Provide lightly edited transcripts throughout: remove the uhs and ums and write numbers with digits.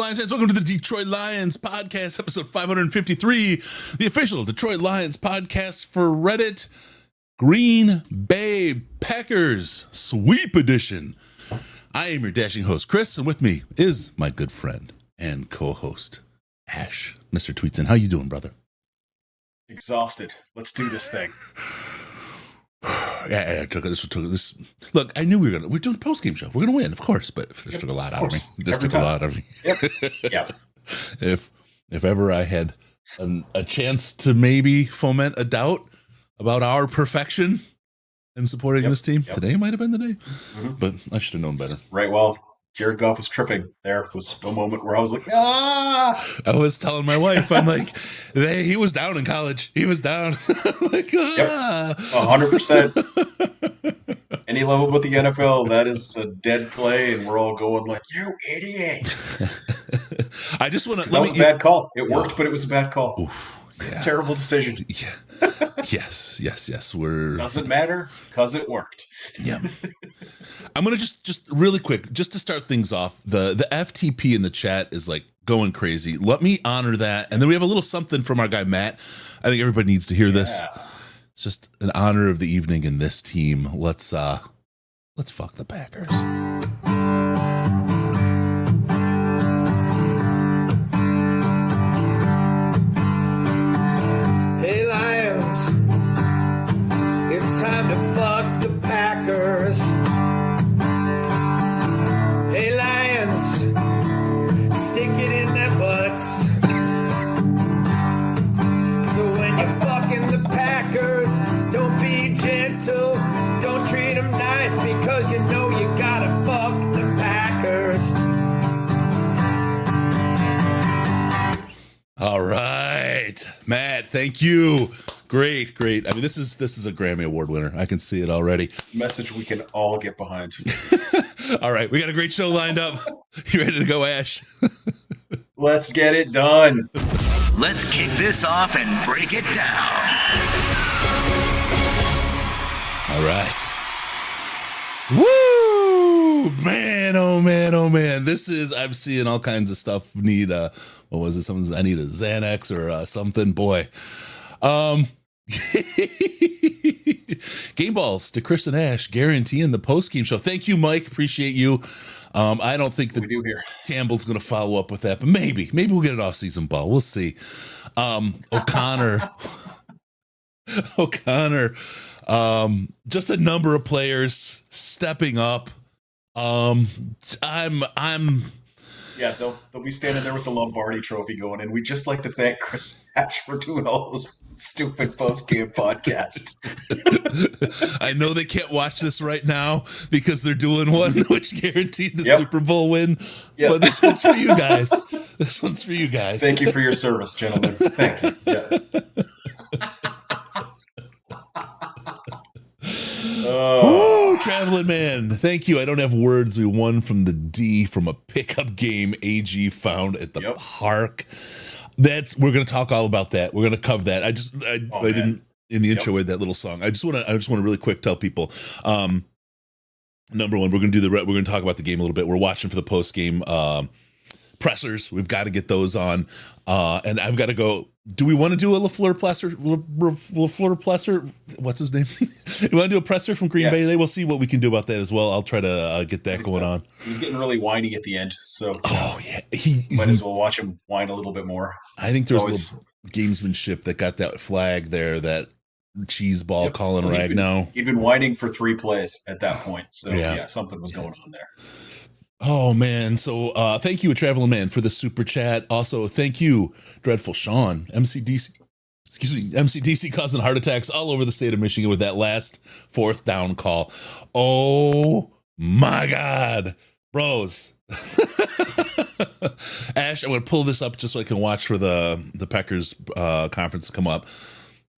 Lions fans? Welcome to the Detroit Lions podcast, episode 553, the official Detroit Lions podcast for Reddit. Green Bay Packers sweep edition. I am your dashing host, Chris, and with me is my good friend and co-host, Ash. Mr. Tweetson, how you doing, brother? Exhausted. Let's do this thing. Yeah, took this. Look, I knew we're doing a post-game show. We're gonna win, of course, but this took a lot out of me. This took a lot out of me. Yep. If ever I had a chance to maybe foment a doubt about our perfection in supporting this team, today might have been the day. Mm-hmm. But I should have known better. Right, well, Jared Goff was tripping. There was a moment where I was like, ah! I was telling my wife, I'm like, he was down in college. He was down. I'm like, ah. Yep. 100%. Any level with the NFL, that is a dead play, and we're all going like, you idiot. I just want to... That was a bad call. It worked, but it was a bad call. Oof, yeah. Terrible decision. Yeah. Yes. Doesn't matter, because it worked. Yeah. I'm going to just really quick, just to start things off, the FTP in the chat is like going crazy. Let me honor that. And then we have a little something from our guy, Matt. I think everybody needs to hear this. It's just an honor of the evening in this team. Let's fuck the Packers. Hey Lions, it's time to fuck the Packers. Hey Lions, stick it in their butts. So when you're fucking the Packers, don't be gentle, don't treat them nice, because you know you gotta fuck the Packers. All right, Matt, thank you. Great. I mean, this is a Grammy Award winner. I can see it already. Message we can all get behind. All right, we got a great show lined up. You ready to go, Ash? Let's get it done. Let's kick this off and break it down. All right. Woo! Man, oh man. I'm seeing all kinds of stuff. Need what was it? I need a Xanax or something. Boy. Game balls to Chris and Ash, guaranteeing the post-game show. Thank you, Mike. Appreciate you. I don't think that Campbell's going to follow up with that, but maybe we'll get an off-season ball. We'll see. O'Connor, just a number of players stepping up. Yeah, they'll be standing there with the Lombardi trophy going, and we'd just like to thank Chris Ash for doing all those stupid post-game podcasts. I know they can't watch this right now because they're doing one which guaranteed the Super Bowl win. Yep. But this one's for you guys. Thank you for your service, gentlemen. Thank you. Yeah. Oh, traveling man. Thank you. I don't have words. We won from the D from a pickup game AG found at the park. We're going to talk all about that. We're going to cover that. I didn't in the intro with that little song. I just want to really quick tell people, number one, we're going to talk about the game a little bit. We're watching for the post game pressers. We've got to get those on. And I've got to go. Do we want to do a LaFleur Plesser? What's his name? You want to do a presser from Green Bay today? We'll see what we can do about that as well. I'll try to get that going on. He was getting really whiny at the end, so he might as well watch him whine a little bit more. I think there's a little gamesmanship that got that flag there, that cheese ball calling right now. He'd been whining for 3 plays at that point, so something was going on there. Oh, man. So thank you, Traveling Man, for the super chat. Also, thank you, Dreadful Sean, MCDC causing heart attacks all over the state of Michigan with that last 4th down call. Oh, my God. Bros. Ash, I'm going to pull this up just so I can watch for the Packers conference to come up.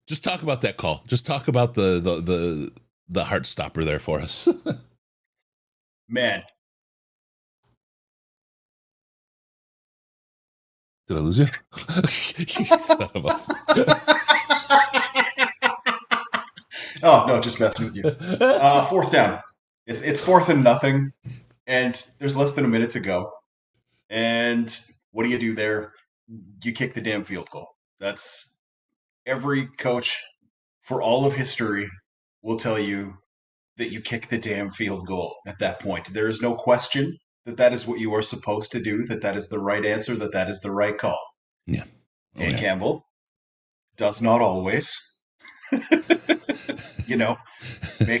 Just talk about that call. Just talk about the heart stopper there for us. Man. Did I lose you? Oh, no, just messing with you. 4th down. It's 4th and nothing, and there's less than a minute to go. And What do you do there? You kick the damn field goal. That's every coach for all of history will tell you that you kick the damn field goal at that point. There is no question that that is what you are supposed to do, that that is the right answer, that that is the right call. Yeah. Dan Campbell does not always, make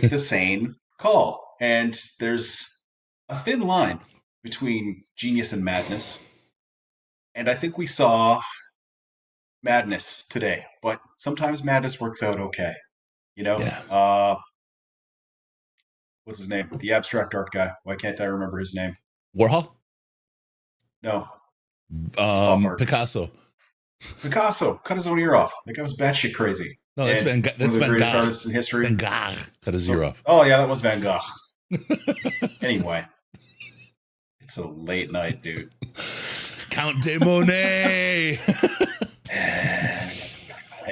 the sane call. And there's a thin line between genius and madness. And I think we saw madness today, but sometimes madness works out okay. What's his name? The abstract art guy. Why can't I remember his name? Warhol? No. Picasso. Picasso cut his own ear off. That guy was batshit crazy. No, that's Van Gogh. That's one of the Van greatest Gogh. artists in history. Van Gogh cut his ear off. Oh yeah, that was Van Gogh. Anyway, it's a late night, dude. Count de Monet.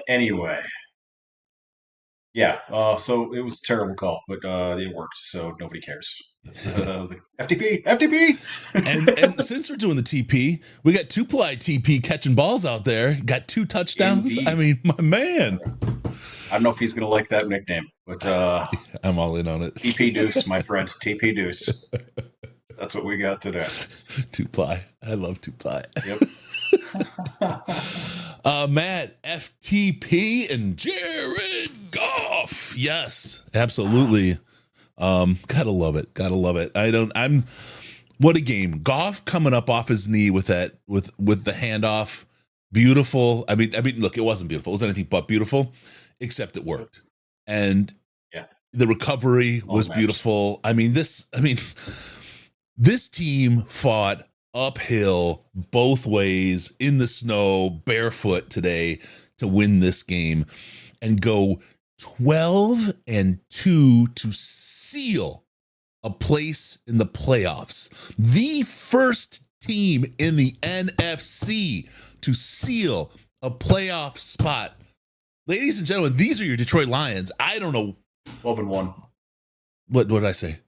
Anyway, yeah. So it was a terrible call, but it worked, so nobody cares. It's the FTP. and since we're doing the TP, we got two-ply TP catching balls out there. Got 2 touchdowns. Indeed. I mean, my man. I don't know if he's going to like that nickname, but I'm all in on it. TP Deuce, my friend. TP Deuce. That's what we got today. 2-ply. I love 2-ply. Yep. Matt, FTP and Jared Goff. Yes, absolutely. Gotta love it. What a game. Goff coming up off his knee with that, with the handoff. Beautiful. I mean, look, it wasn't beautiful. It was anything but beautiful, except it worked. And the recovery was beautiful. This team fought uphill both ways in the snow, barefoot today to win this game and go 12-2 to seal a place in the playoffs. The first team in the NFC to seal a playoff spot. Ladies and gentlemen, these are your Detroit Lions. I don't know. 12-1. What did I say?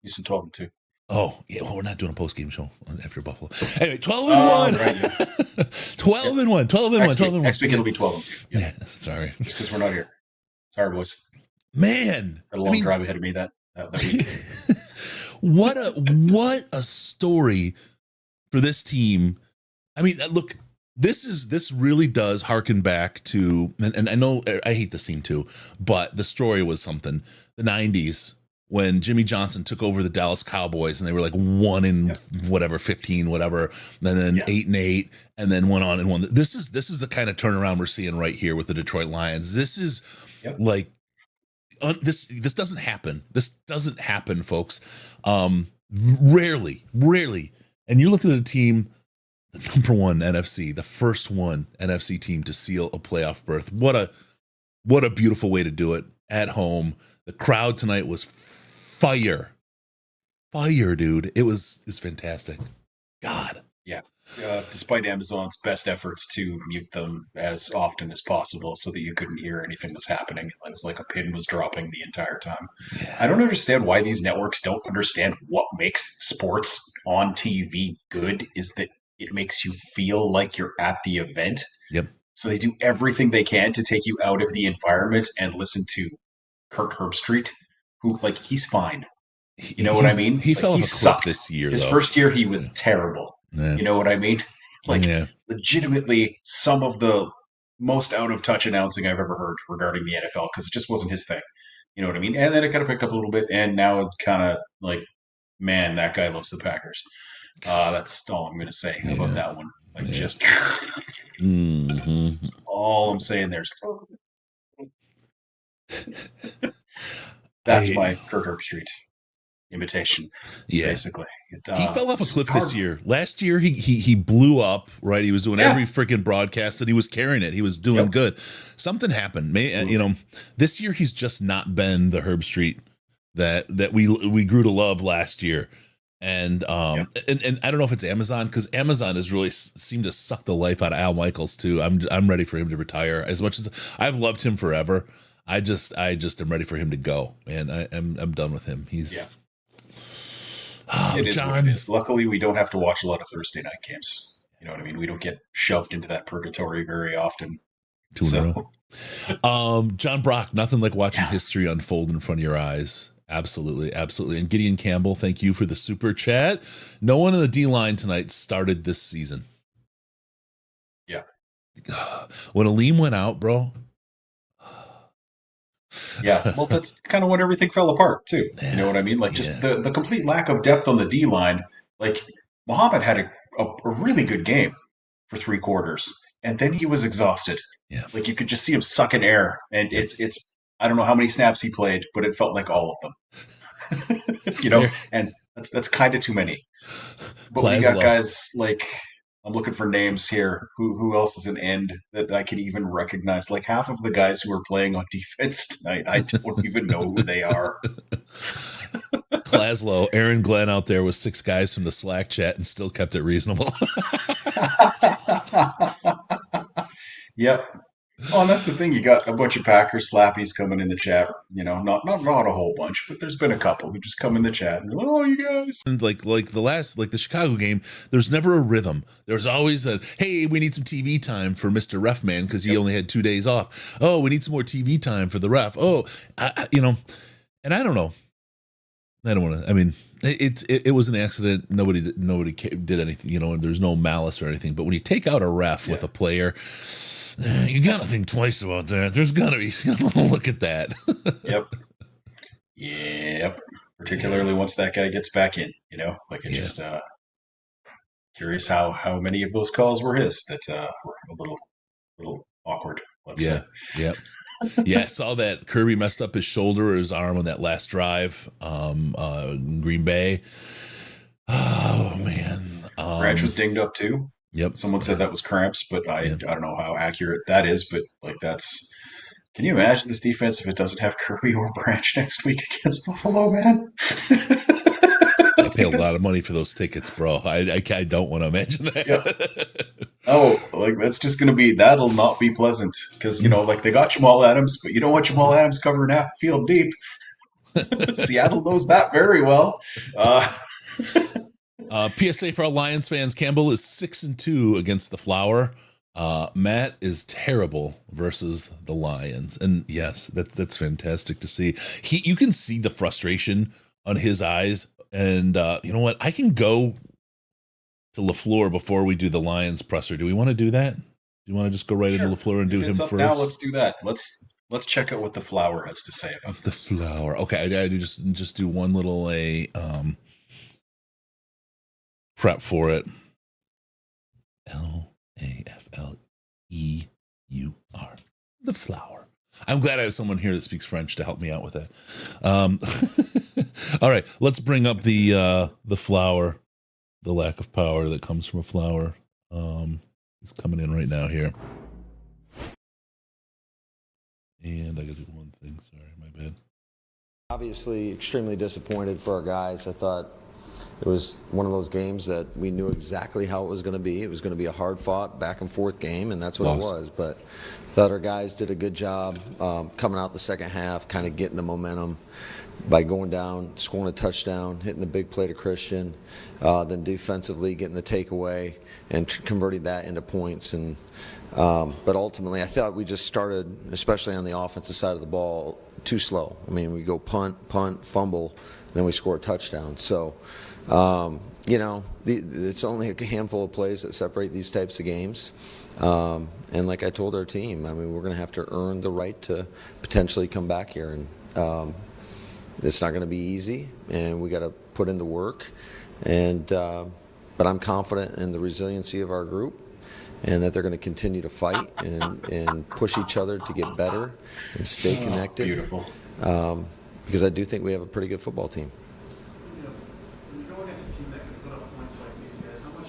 You said 12-2. Oh, yeah. Well, we're not doing a post-game show after Buffalo. Anyway, 12-1. Right, yeah. 12-1. 12-1. Next week it'll be 12-2. Yeah, sorry. Just because we're not here. Sorry, boys. Man. Got a long drive ahead of me that week. What a story for this team. I mean, look, this really does harken back to, and I know I hate this team too, but the story was something. The 90s when Jimmy Johnson took over the Dallas Cowboys and they were like 1-15, whatever, and then 8-8, and then went on and won. This is the kind of turnaround we're seeing right here with the Detroit Lions. This is like this doesn't happen. This doesn't happen, folks. Rarely. And you're looking at a team, the number one NFC, the first one NFC team to seal a playoff berth. What a beautiful way to do it at home. The crowd tonight was fire, dude. It's fantastic. God. Yeah. Despite Amazon's best efforts to mute them as often as possible so that you couldn't hear anything was happening. It was like a pin was dropping the entire time. Yeah. I don't understand why these networks don't understand what makes sports on TV good is that it makes you feel like you're at the event. Yep. So they do everything they can to take you out of the environment and listen to Kirk Herbstreit, who, like, he's fine. You know what I mean? He fell off a cliff sucked this year. His first year, he was terrible. Yeah. You know what I mean? Legitimately some of the most out of touch announcing I've ever heard regarding the NFL because it just wasn't his thing. You know what I mean? And then it kind of picked up a little bit, and now it's kind of like, man, that guy loves the Packers. That's all I'm going to say about that one. Like, just that's all I'm saying. There's that's my Kirk Herbstreit imitation. Basically. He fell off a cliff this year. Last year, he blew up, right? He was doing every freaking broadcast and he was carrying it. He was doing good. Something happened. This year he's just not been the Herbstreit that we grew to love last year. And and I don't know if it's Amazon, because Amazon has really seemed to suck the life out of Al Michaels too. I'm ready for him to retire. As much as I've loved him forever, I just am ready for him to go. And I'm done with him. He's it is John. what it is. Luckily, we don't have to watch a lot of Thursday night games. You know what I mean? We don't get shoved into that purgatory very often. Two in a row. John Brock, nothing like watching history unfold in front of your eyes. Absolutely, absolutely. And Gideon Campbell, thank you for the super chat. No one in the D line tonight started this season. Yeah. When Alim went out, bro. Yeah, well, that's kind of when everything fell apart too. You know what I mean? Like just the complete lack of depth on the D line. Like Muhammad had a really good game for 3 quarters, and then he was exhausted. Yeah, like you could just see him sucking air, and it's I don't know how many snaps he played, but it felt like all of them. You know, and that's kind of too many. But we got guys like, I'm looking for names here. Who else is an end that I can even recognize? Like half of the guys who are playing on defense tonight, I don't even know who they are. Klaslow, Aaron Glenn out there with 6 guys from the Slack chat and still kept it reasonable. Yep. Oh, and that's the thing. You got a bunch of Packers slappies coming in the chat. You know, not a whole bunch, but there's been a couple who just come in the chat and oh, you guys. And like the Chicago game, there's never a rhythm. There's always a, hey, we need some TV time for Mr. Ref Man because he only had 2 days off. Oh, we need some more TV time for the ref. Oh, you know, and I don't know. I don't want to. I mean, it was an accident. Nobody did anything. You know, and there's no malice or anything. But when you take out a ref with a player, you got to think twice about that. There's got to be, look at that. Yep. Particularly once that guy gets back in, you know, like it's just curious how many of those calls were his that were a little awkward. Let's say. Yeah. Yeah, I saw that Kirby messed up his shoulder or his arm on that last drive in Green Bay. Oh, man. Branch was dinged up too. Yep. Someone said that was cramps, but I don't know how accurate that is. But like can you imagine this defense if it doesn't have Kirby or Branch next week against Buffalo, man? I paid a lot of money for those tickets, bro. I don't want to imagine that. Yeah. Oh, like that'll not be pleasant because, you know, like they got Jamal Adams, but you don't want Jamal Adams covering half the field deep. Seattle knows that very well. PSA for our Lions fans, Campbell is 6-2 against the Flower. Matt is terrible versus the Lions. And yes, that's fantastic to see. You can see the frustration on his eyes. And you know what? I can go to LaFleur before we do the Lions presser. Do we want to do that? Do you want to just go right into LaFleur and do him first? Now let's do that. Let's check out what the Flower has to say about the Flower. Okay, I just do one little prep for it. LAFLEUR. The Flower. I'm glad I have someone here that speaks French to help me out with that. All right, let's bring up the Flower. The lack of power that comes from a flower. It's coming in right now here. And I gotta do one thing. Sorry, my bad. Obviously, extremely disappointed for our guys. I thought it was one of those games that we knew exactly how it was going to be. It was going to be a hard-fought, back-and-forth game, and that's what it was. But I thought our guys did a good job coming out the second half, kind of getting the momentum by going down, scoring a touchdown, hitting the big play to Christian, then defensively getting the takeaway and converting that into points. And but ultimately, I thought we just started, especially on the offensive side of the ball, too slow. I mean, we go punt, fumble, then we score a touchdown. So, you know, it's only a handful of plays that separate these types of games. And like I told our team, I mean, we're going to have to earn the right to potentially come back here. And it's not going to be easy, and we got to put in the work. And but I'm confident in the resiliency of our group, and that they're going to continue to fight and push each other to get better and stay connected. Beautiful. Because I do think we have a pretty good football team. You know, when you go against a team that can put up points like these guys, how much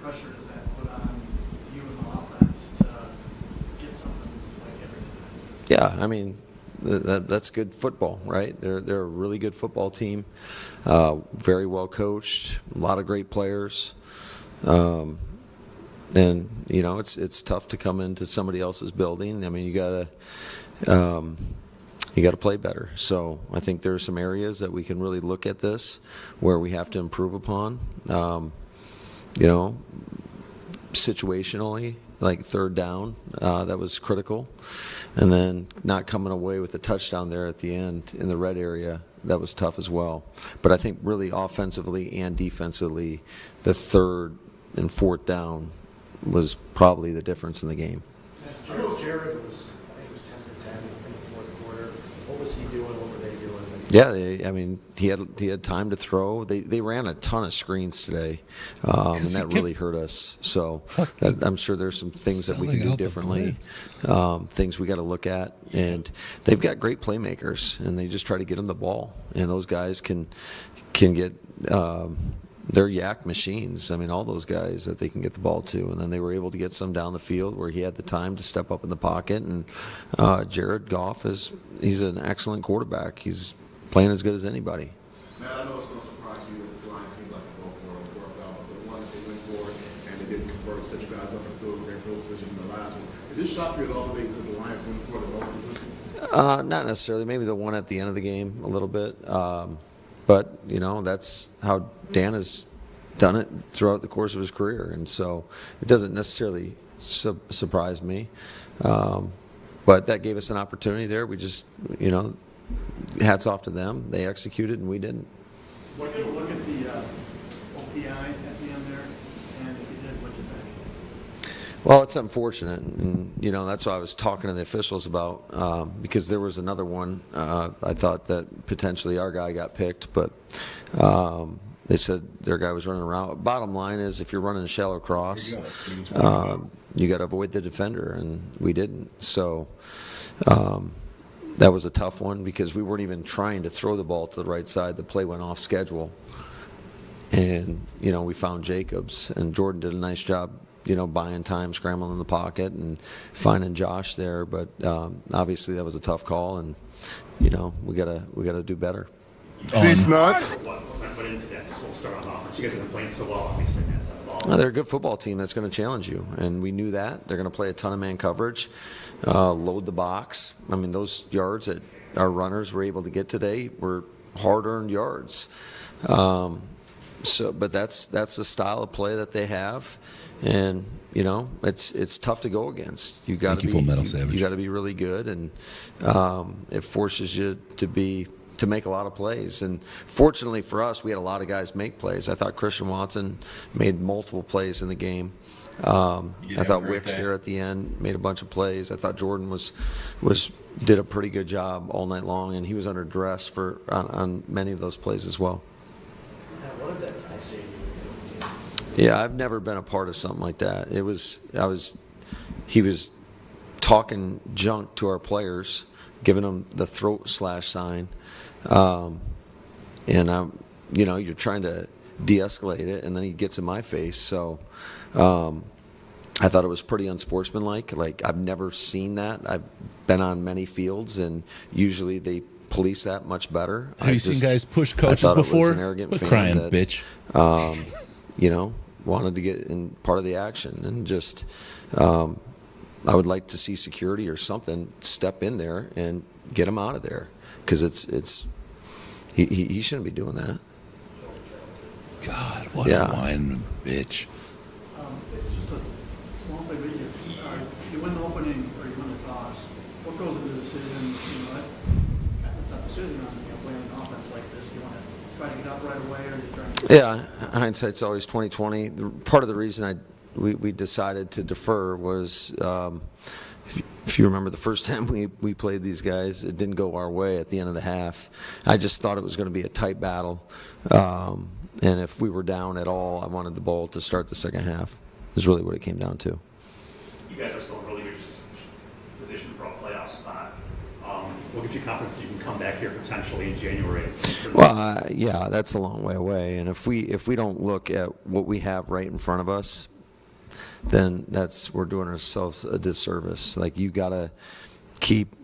pressure does that put on you and the offense to get something like every time? Yeah, I mean, that's good football, right? They're a really good football team, very well coached, a lot of great players, and you know it's tough to come into somebody else's building. I mean, you gotta play better. So I think there are some areas that we can really look at this where we have to improve upon. You know, situationally, like third down, that was critical. And then not coming away with a touchdown there at the end in the red area, that was tough as well. But I think really offensively and defensively, the third and fourth down was probably the difference in the game. Jared was, I think it was 10 to 10 in the fourth quarter. What was he doing? What were they doing? Yeah, he had time to throw. They ran a ton of screens today, and that really hurt us. So I'm sure there's some things that we can do differently, things we got to look at. And they've got great playmakers, and they just try to get them the ball. And those guys can get. They're yak machines. I mean, all those guys that they can get the ball to. And then they were able to get some down the field where he had the time to step up in the pocket. And Jared Goff he's an excellent quarterback. He's playing as good as anybody. Matt, I know it's no surprise to you that the Lions seemed like a go for it on fourth down, but the one that they went for it and they didn't convert, such guys up the field, their field position in the last one. Did this shock you at all because the Lions went for it at all position? Not necessarily. Maybe the one at the end of the game a little bit. But, that's how Dan has done it throughout the course of his career. And so it doesn't necessarily surprise me. But that gave us an opportunity there. We just, hats off to them. They executed and we didn't. What did you look at the OPI at the end there? And if you did, what'd you think? Well, it's unfortunate, and that's what I was talking to the officials about, because there was another one. I thought that potentially our guy got picked, but they said their guy was running around. Bottom line is, if you're running a shallow cross, you got to avoid the defender, and we didn't. So that was a tough one because we weren't even trying to throw the ball to the right side. The play went off schedule, and we found Jacobs, and Jordan did a nice job. Buying time, scrambling in the pocket, and finding Josh there. But obviously, that was a tough call, and we gotta do better. These nuts. What went into that slow start on offense? You guys have been playing so well, obviously, on that side of the ball. They're a good football team that's going to challenge you, and we knew that. They're going to play a ton of man coverage, load the box. I mean, those yards that our runners were able to get today were hard-earned yards. But that's the style of play that they have. And it's tough to go against. You got to be really good, and it forces you to make a lot of plays. And fortunately for us, we had a lot of guys make plays. I thought Christian Watson made multiple plays in the game. I thought Wicks there at the end made a bunch of plays. I thought Jordan did a pretty good job all night long, and he was under duress on many of those plays as well. What did that guy say? Yeah, I've never been a part of something like that. He was talking junk to our players, giving them the throat slash sign, and you're trying to de-escalate it, and then he gets in my face. So I thought it was pretty unsportsmanlike. Like, I've never seen that. I've been on many fields, and usually they police that much better. Have you seen guys push coaches before? It was an arrogant fan crying, that, bitch. Wanted to get in part of the action, and just I would like to see security or something step in there and get him out of there, because he shouldn't be doing that. God, what a whining bitch. It's just a small thing, but you win the opening or you win the toss. What goes into the decision? That's kind of a tough decision on playing an offense like this. You want to try to get up right away, or you trying to... Yeah, hindsight's always 20/20. Part of the reason we decided to defer was, if you remember the first time we played these guys, it didn't go our way at the end of the half. I just thought it was going to be a tight battle, and if we were down at all, I wanted the ball to start the second half. Is really what it came down to. You guys are still in a really good position for a playoff spot. What gives you confidence that you can come back here potentially in January? Well, yeah, that's a long way away. And if we don't look at what we have right in front of us, then we're doing ourselves a disservice. Like, you got to keep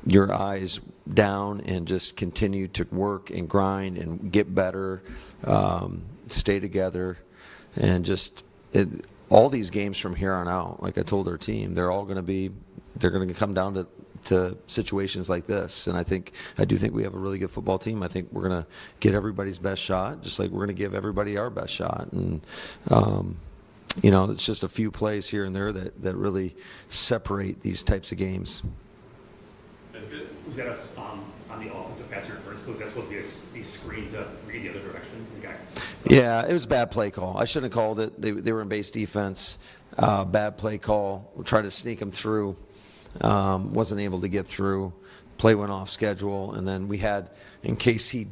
your eyes down and just continue to work and grind and get better, stay together, and all these games from here on out, like I told our team, they're going to come down to situations like this. And I do think we have a really good football team. I think we're going to get everybody's best shot, just like we're going to give everybody our best shot. And it's just a few plays here and there that really separate these types of games. Was that on the offensive pass interference? Was that supposed to be a screen to read the other direction? Yeah, it was a bad play call. I shouldn't have called it. They were in base defense. Bad play call. We tried to sneak them through. Wasn't able to get through. Play went off schedule. And then we had, in case he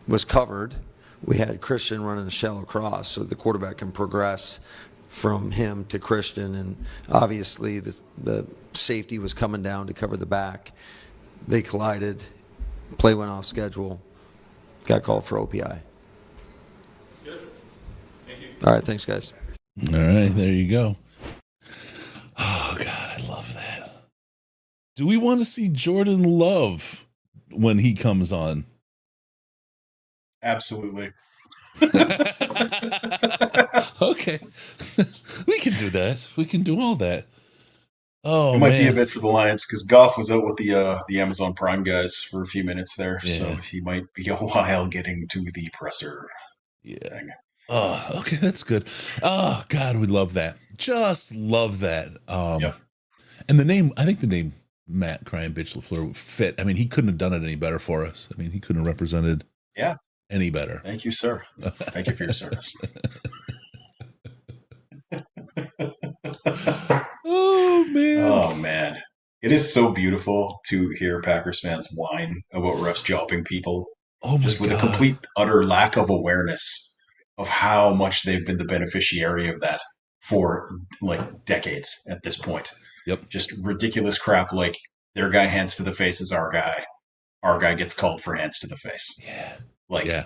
was covered, we had Christian running a shallow cross so the quarterback can progress from him to Christian. And obviously the safety was coming down to cover the back. They collided. Play went off schedule. Got called for OPI. Good. Thank you. All right, thanks, guys. All right, there you go. Oh, God, I love that. Do we want to see Jordan Love when he comes on? Absolutely. Okay. We can do that. We can do all that. Oh, it might man. be a bit for the Lions because Goff was out with the Amazon Prime guys for a few minutes there, Yeah. so he might be a while getting to the presser. Yeah. Thing. Oh, okay, that's good. Oh, God, we love that. Just love that. Yep. And the name, I think the name Matt Crying Bitch LaFleur would fit. I mean, he couldn't have done it any better for us. I mean, he couldn't have represented any better. Thank you, sir. Thank you for your service. Oh, man. Oh, man. It is so beautiful to hear Packers fans whine about refs jobbing people. Oh, my just with God. a complete, utter lack of awareness of how much they've been the beneficiary of that for, like, decades at this point. Yep. Just ridiculous crap like their guy hands to the face is our guy. Our guy gets called for hands to the face. Yeah.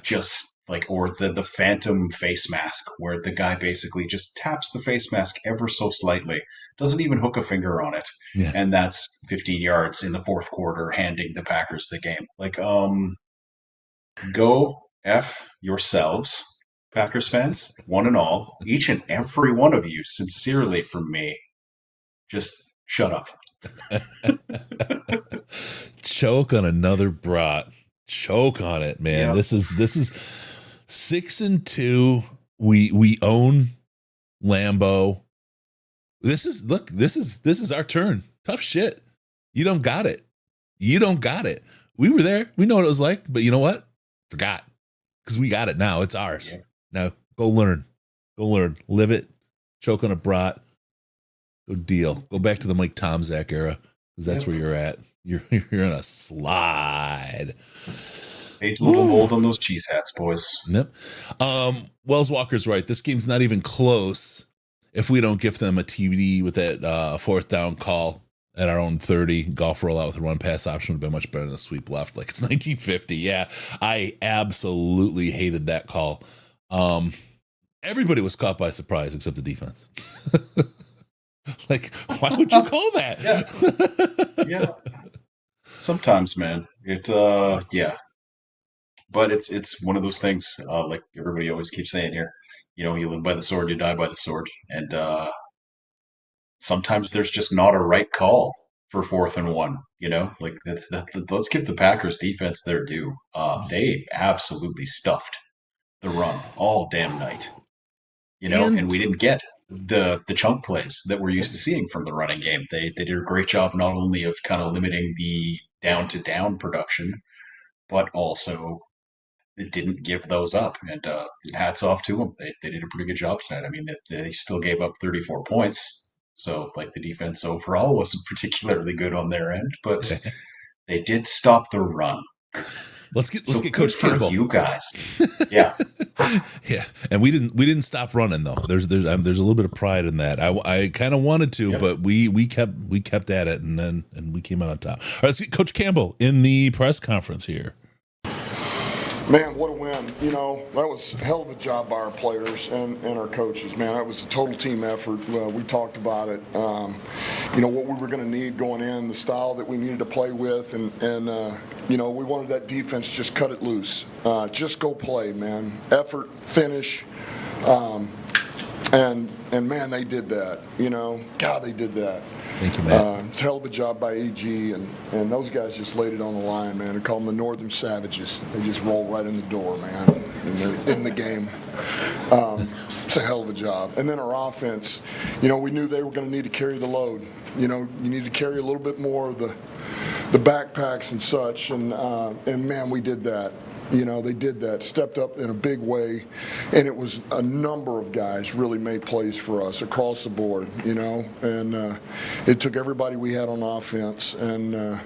Just like, or the phantom face mask where the guy basically just taps the face mask ever so slightly, doesn't even hook a finger on it. Yeah. And that's 15 yards in the fourth quarter, handing the Packers the game. Like, go F yourselves, Packers fans, one and all, each and every one of you, sincerely from me, just shut up. Choke on another brat. Choke on it, man. Yep. This is 6-2. We own Lambeau. This is our turn. Tough shit. You don't got it. We were there. We know what it was like, but you know what? Forgot. Because we got it now. It's ours. Yeah. Now go learn. Live it. Choke on a brat. Go deal. Go back to the Mike Tomczak era. Because that's where you're at. You're in a slide. Paint a little mold on those cheese hats, boys. Yep. Wells Walker's right. This game's not even close if we don't give them a TD with that fourth down call at our own 30. Goff rollout with a run pass option would have been much better than the sweep left. Like it's 1950. Yeah, I absolutely hated that call. Everybody was caught by surprise except the defense. Like, why would you call that? Yeah. Sometimes, man. But it's one of those things, like everybody always keeps saying here, you live by the sword, you die by the sword. And sometimes there's just not a right call for 4th and 1, like let's give the Packers defense their due. They absolutely stuffed the run all damn night, and we didn't get the chunk plays that we're used to seeing from the running game. They did a great job not only of kind of limiting the down production, but also it didn't give those up. And hats off to them. They did a pretty good job tonight. I mean, they still gave up 34 points. So, like, the defense overall wasn't particularly good on their end, but they did stop the run. Let's get Coach Campbell. You guys, yeah, yeah. And we didn't stop running though. There's a little bit of pride in that. I kind of wanted to, but we kept at it, and we came out on top. All right, let's get Coach Campbell in the press conference here. Man, what a win. That was a hell of a job by our players and our coaches, man. That was a total team effort. We talked about it. What we were going to need going in, the style that we needed to play with, and we wanted that defense just cut it loose. Just go play, man. Effort, finish. And man, they did that. God, they did that. Thank you, Matt. It's a hell of a job by AG, and those guys just laid it on the line, man. They call them the Northern Savages. They just roll right in the door, man, and they're in the game. It's a hell of a job. And then our offense, you know, we knew they were going to need to carry the load. You know, you need to carry a little bit more of the backpacks and such. And man, we did that. You know, they did that, stepped up in a big way, and it was a number of guys really made plays for us across the board, you know, and it took everybody we had on offense, and,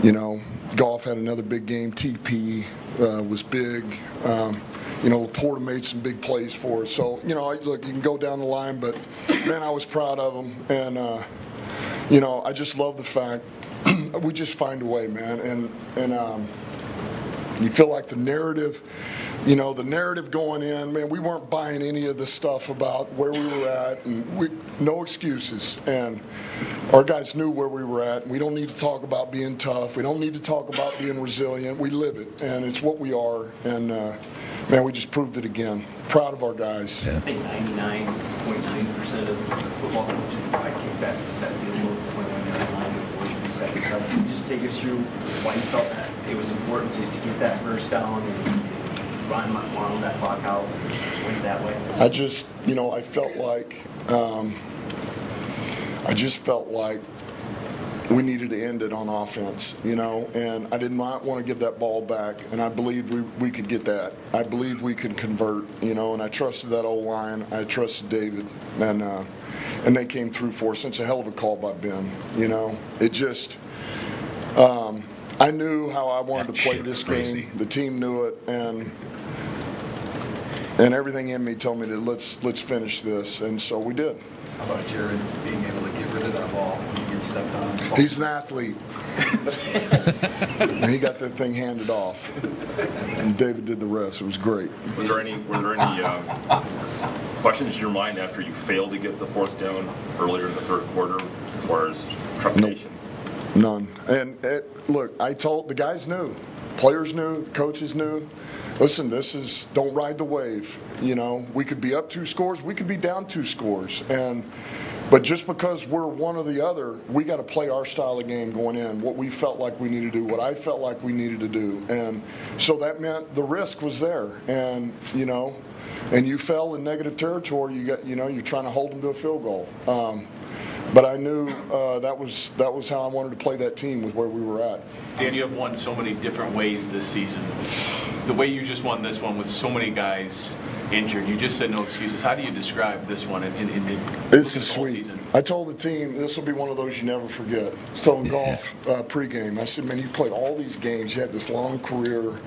you know, Goff had another big game, TP was big, you know, Laporta made some big plays for us, so, you know, look, you can go down the line, but, man, I was proud of them, and, you know, I just love the fact we just find a way, man, and you feel like the narrative, you know, the narrative going in, man, we weren't buying any of the stuff about where we were at, and no excuses. And our guys knew where we were at. We don't need to talk about being tough. We don't need to talk about being resilient. We live it, and it's what we are. And, man, we just proved it again. Proud of our guys. I think 99.9% of football coaches probably kick that field goal at the 21-yard line with 43 seconds left. Can you just take us through why you felt that it was important to get that first down and run that clock out and win that way? I just, you know, I felt like we needed to end it on offense, you know, and I did not want to give that ball back, and I believed we could get that. I believed we could convert, you know, and I trusted that old line. I trusted David, and they came through for us. It's a hell of a call by Ben, you know. It just, I knew how I wanted to play this game. The team knew it, and everything in me told me that let's finish this, and so we did. How about Jared being able to get rid of that ball when you get stepped on? He's an athlete. And he got that thing handed off, and David did the rest. It was great. Were there any questions in your mind after you failed to get the fourth down earlier in the third quarter, as far as trepidation? None. And look, I told the guys knew, players knew, coaches knew. Listen, don't ride the wave. You know, we could be up 2 scores, we could be down 2 scores, but just because we're one or the other, we got to play our style of game going in. What we felt like we needed to do, what I felt like we needed to do, and so that meant the risk was there, and you know, and you fell in negative territory. You're trying to hold them to a field goal. But I knew that was how I wanted to play that team with where we were at. Dan, you have won so many different ways this season. The way you just won this one with so many guys injured, you just said no excuses. How do you describe this one in It's a sweet. I told the team this will be one of those you never forget. I was telling Goff pregame, I said, man, you've played all these games. You had this long career.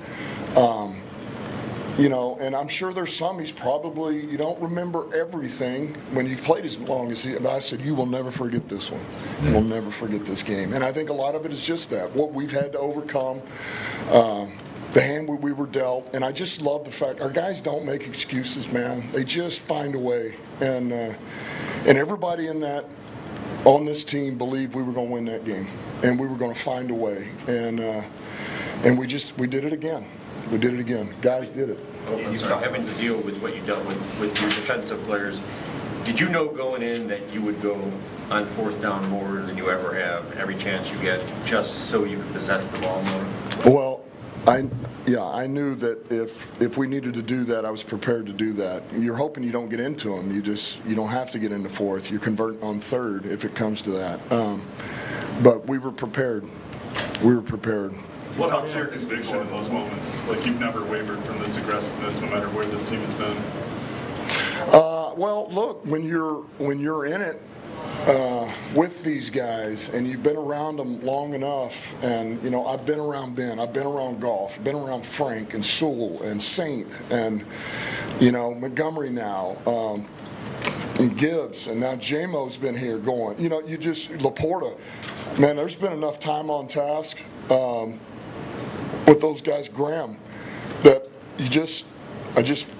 You know, and I'm sure there's some you don't remember everything when you've played as long as he, but I said, you will never forget this one. You will never forget this game. And I think a lot of it is just that, what we've had to overcome, the hand we were dealt. And I just love the fact our guys don't make excuses, man. They just find a way. And everybody on this team believed we were going to win that game. And we were going to find a way. And we did it again. We did it again. Guys did it. Having to deal with what you dealt with your defensive players, did you know going in that you would go on fourth down more than you ever have, every chance you get, just so you could possess the ball more? Well, I knew that if we needed to do that, I was prepared to do that. You're hoping you don't get into them. You don't have to get into fourth. You convert on third if it comes to that. But we were prepared. We were prepared. What helps your conviction in those moments? Like, you've never wavered from this aggressiveness, no matter where this team has been. Well, look, when you're in it with these guys and you've been around them long enough, and you know, I've been around Ben, I've been around Goff, I've been around Frank and Sewell and Saint and you know Montgomery now. And Gibbs, and now J-Mo's been here going. You know, Laporta, man, there's been enough time on task with those guys, Graham, that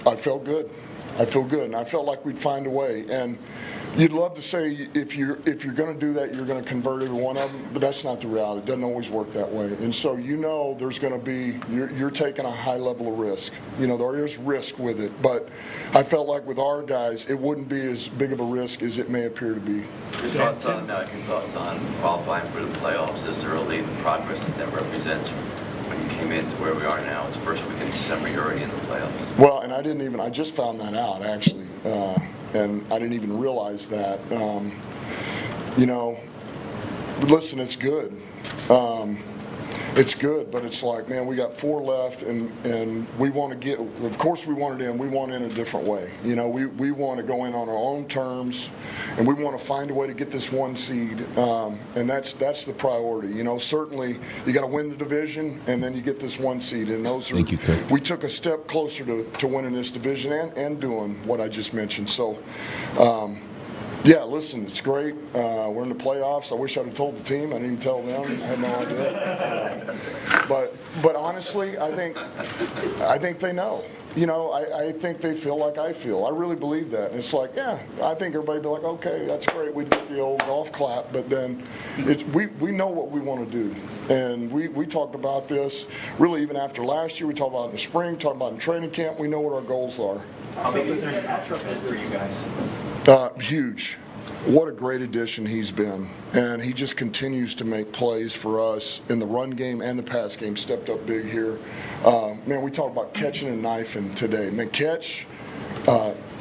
I felt good. I feel good, and I felt like we'd find a way. And you'd love to say if you're going to do that, you're going to convert every one of them, but that's not the reality. It doesn't always work that way. And so there's going to be you're taking a high level of risk. You know, there is risk with it, but I felt like with our guys, it wouldn't be as big of a risk as it may appear to be. Your thoughts on qualifying for the playoffs this early, the progress that represents when you came into where we are now? It's first week in December, you're already in the playoffs. Well, and I just found that out actually. and I didn't even realize that. You know, listen, it's good. It's good, but it's like, man, we got 4 left, and we want to get. Of course, we want it in. We want it in a different way. You know, we want to go in on our own terms, and we want to find a way to get this 1 seed, and that's the priority. You know, certainly you got to win the division, and then you get this 1 seed, and those are. Thank you, Kirk. We took a step closer to winning this division and doing what I just mentioned. So. Yeah, listen, it's great. We're in the playoffs. I wish I'd have told the team. I didn't tell them. I had no idea. But honestly, I think they know. You know, I think they feel like I feel. I really believe that. And it's like, yeah, I think everybody be like, okay, that's great. We did the old golf clap, but then we know what we want to do. And we talked about this really even after last year. We talked about it in the spring, talked about it in training camp. We know what our goals are. How big is their matchup for you guys? Huge. What a great addition he's been. And he just continues to make plays for us in the run game and the pass game. Stepped up big here. Man, we talked about catching and knifing today. Man, catch,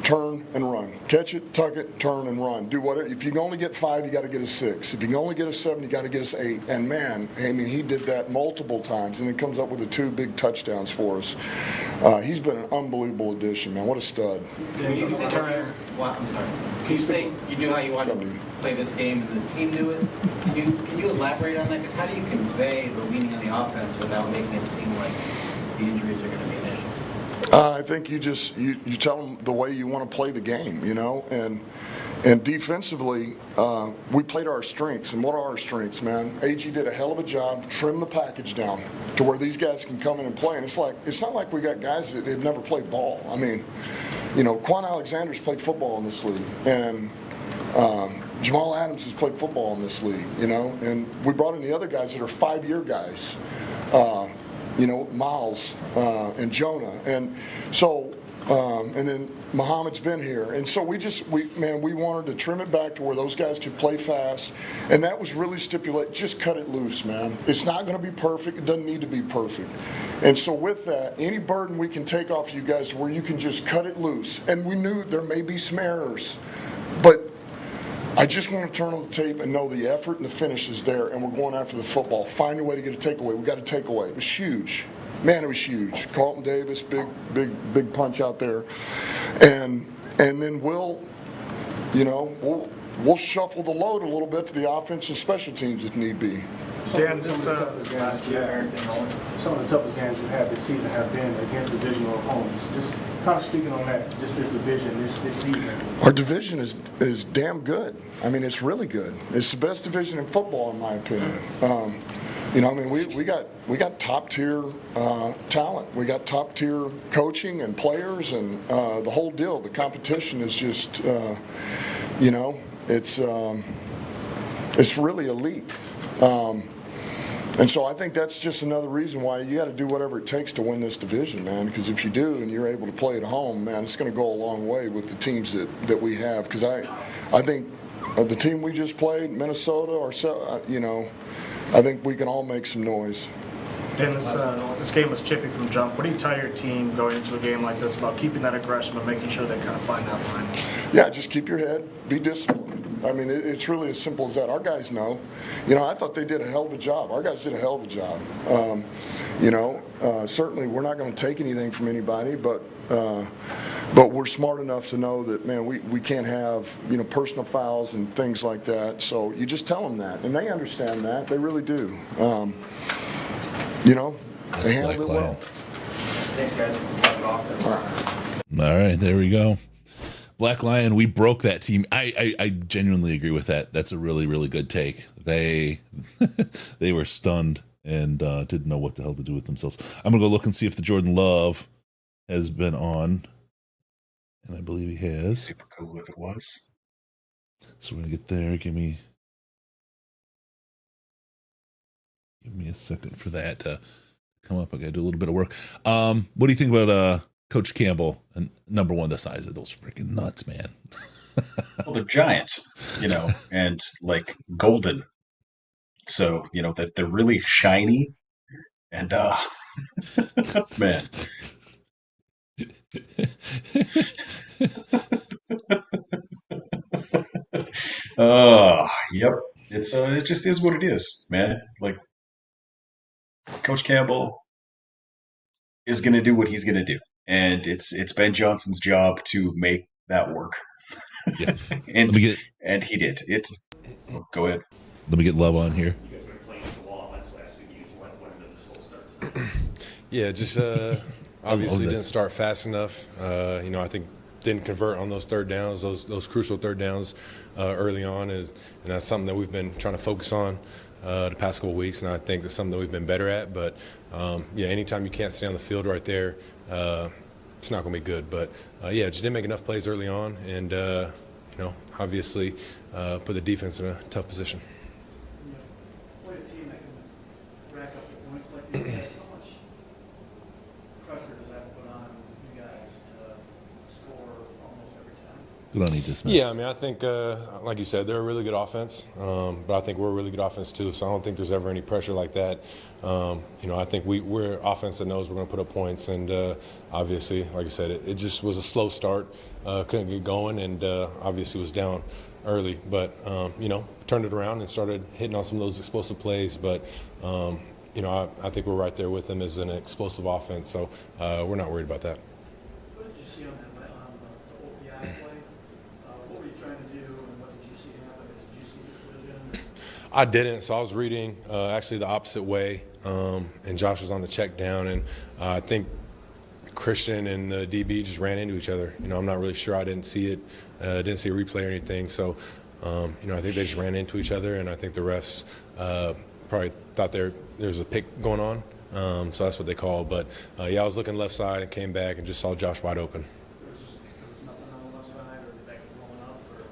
turn, and run. Catch it, tuck it, turn, and run. Do whatever. If you can only get 5, you got to get a 6. If you can only get a 7, you got to get us 8. And man, I mean, he did that multiple times, and it comes up with the 2 big touchdowns for us. He's been an unbelievable addition, man. What a stud. Can you say you knew how you wanted to play this game and the team knew it? Can you elaborate on that? Because how do you convey the leaning on the offense without making it seem like the injuries are going to be an issue? I think you tell them the way you want to play the game, you know, and defensively, we played our strengths. And what are our strengths, man? AG did a hell of a job, trim the package down to where these guys can come in and play. And it's not like we got guys that have never played ball. I mean, you know, Quan Alexander's played football in this league, and Jamal Adams has played football in this league, you know, and we brought in the other guys that are 5-year guys. You know, Miles and Jonah, and so and then Muhammad's been here, and so we wanted to trim it back to where those guys could play fast, and that was really stipulate. Just cut it loose, man. It's not going to be perfect. It doesn't need to be perfect, and so with that, any burden we can take off you guys where you can just cut it loose. And we knew there may be some errors, but I just want to turn on the tape and know the effort and the finish is there, and we're going after the football. Find a way to get a takeaway. We got a takeaway. It was huge. Man, it was huge. Carlton Davis, big punch out there. And then we'll shuffle the load a little bit to the offense and special teams if need be. Dan, some of the toughest games we've had this season have been against divisional opponents. Just kind of speaking on that, just this division, this season. Our division is damn good. I mean, it's really good. It's the best division in football, in my opinion. You know, I mean, we got top tier talent. We got top tier coaching and players, and the whole deal. The competition is just, you know, it's really elite. And so I think that's just another reason why you got to do whatever it takes to win this division, man. Because if you do and you're able to play at home, man, it's going to go a long way with the teams that we have. Because I think the team we just played, Minnesota, or you know, I think we can all make some noise. And this game was chippy from jump. What do you tell your team going into a game like this about keeping that aggression but making sure they kind of find that line? Yeah, just keep your head, be disciplined. I mean, it's really as simple as that. Our guys know. You know, I thought they did a hell of a job. Our guys did a hell of a job. You know, certainly we're not going to take anything from anybody, but we're smart enough to know that, man, we can't have, you know, personal fouls and things like that. So you just tell them that, and they understand that. They really do. You know, they handled it well. Thanks, guys. All right, there we go. Black Lion, we broke that team. I genuinely agree with that. That's a really, really good take. They were stunned and didn't know what the hell to do with themselves. I'm going to go look and see if the Jordan Love has been on. And I believe he has. Super cool if it was. So we're going to get there. Give me a second for that to come up. I got to do a little bit of work. What do you think about Coach Campbell, and number one, the size of those freaking nuts, man? Well, they're giant, you know, and like golden. So, you know, that they're really shiny and man. Yep. It just is what it is, man. Like, Coach Campbell is going to do what he's going to do, and it's Ben Johnson's job to make that work. Yeah. and he did. Go ahead. Let me get Love on here. You guys have been playing so well last week. When did the slow start? Yeah, just obviously didn't start fast enough. I think didn't convert on those third downs, those crucial third downs early on, and that's something that we've been trying to focus on the past couple of weeks, and I think that's something that we've been better at. But anytime you can't stay on the field right there, it's not going to be good. But just didn't make enough plays early on, and obviously put the defense in a tough position. Play a team that can rack up the points like these guys. How much pressure does that put on you guys to score almost every time? Good on you, Dismiss. Yeah, I mean, I think, like you said, they're a really good offense, but I think we're a really good offense too. So I don't think there's ever any pressure like that. I think we're offense that knows we're going to put up points, and obviously, like I said, it just was a slow start, couldn't get going, and obviously was down early, but turned it around and started hitting on some of those explosive plays. But I think we're right there with them as an explosive offense, so we're not worried about that. What did you see on the OPI play? What were you trying to do, and what did you see happen? Did you see the collision? I didn't, so I was reading actually the opposite way, and Josh was on the check down, and I think Christian and the DB just ran into each other. I'm not really sure. I didn't see it. Didn't see a replay or anything. So, I think they just ran into each other, and I think the refs probably thought there's a pick going on. So that's what they called. But, I was looking left side and came back and just saw Josh wide open. There was nothing on the left side, or did that get blown up? Or?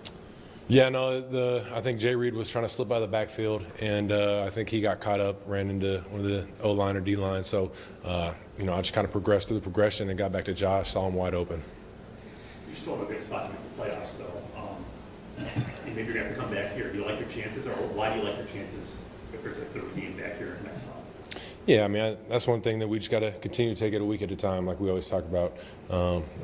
Yeah, no, I think Jay Reed was trying to slip by the backfield, and I think he got caught up, ran into one of the O-line or D-line. So, I just kind of progressed through the progression and got back to Josh, saw him wide open. You're still in a good spot to make the playoffs, though. And maybe you're going to have to come back here. Do you like your chances, or why do you like your chances if there's a third game back here next month? Yeah, I mean, that's one thing that we just got to continue to take it a week at a time, like we always talk about.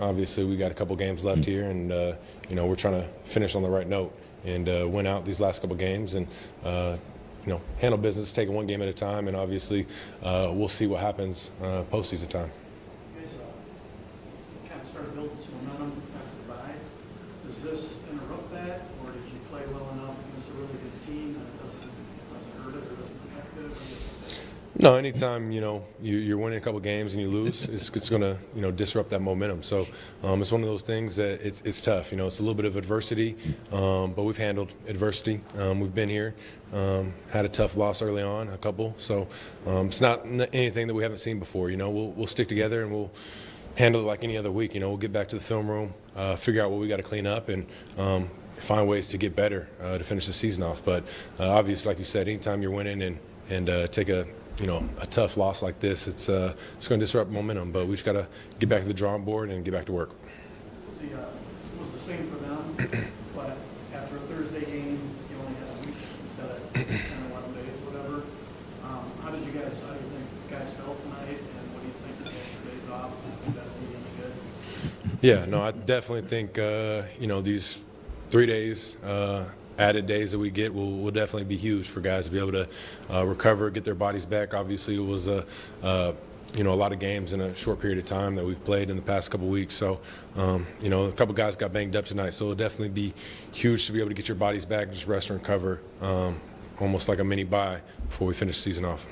Obviously, we got a couple games left here, and, we're trying to finish on the right note and win out these last couple games and, handle business, take it one game at a time, and obviously we'll see what happens postseason time. You guys kind of started building some momentum after the bye. Does this interrupt that, or did you play well enough against a really good team that it doesn't hurt it or doesn't affect it? No, anytime you're winning a couple games and you lose, it's going to disrupt that momentum. So it's one of those things that it's tough. It's a little bit of adversity, but we've handled adversity. We've been here, had a tough loss early on, a couple. So it's not anything that we haven't seen before. We'll stick together and we'll handle it like any other week. We'll get back to the film room, figure out what we got to clean up, and find ways to get better to finish the season off. But obviously, like you said, anytime you're winning and take a tough loss like this, it's going to disrupt momentum, but we just got to get back to the drawing board and get back to work. It was the same for them, but after a Thursday game, you only had a week instead of 10 or 11 days, whatever. How do you think guys felt tonight, and what do you think the extra days off? Do you think that'll be any good? Yeah, no, I definitely think, these 3 days, added days that we get will definitely be huge for guys to be able to recover, get their bodies back. Obviously, it was a lot of games in a short period of time that we've played in the past couple weeks. So, a couple guys got banged up tonight, so it'll definitely be huge to be able to get your bodies back, just rest and recover, almost like a mini bye before we finish the season off.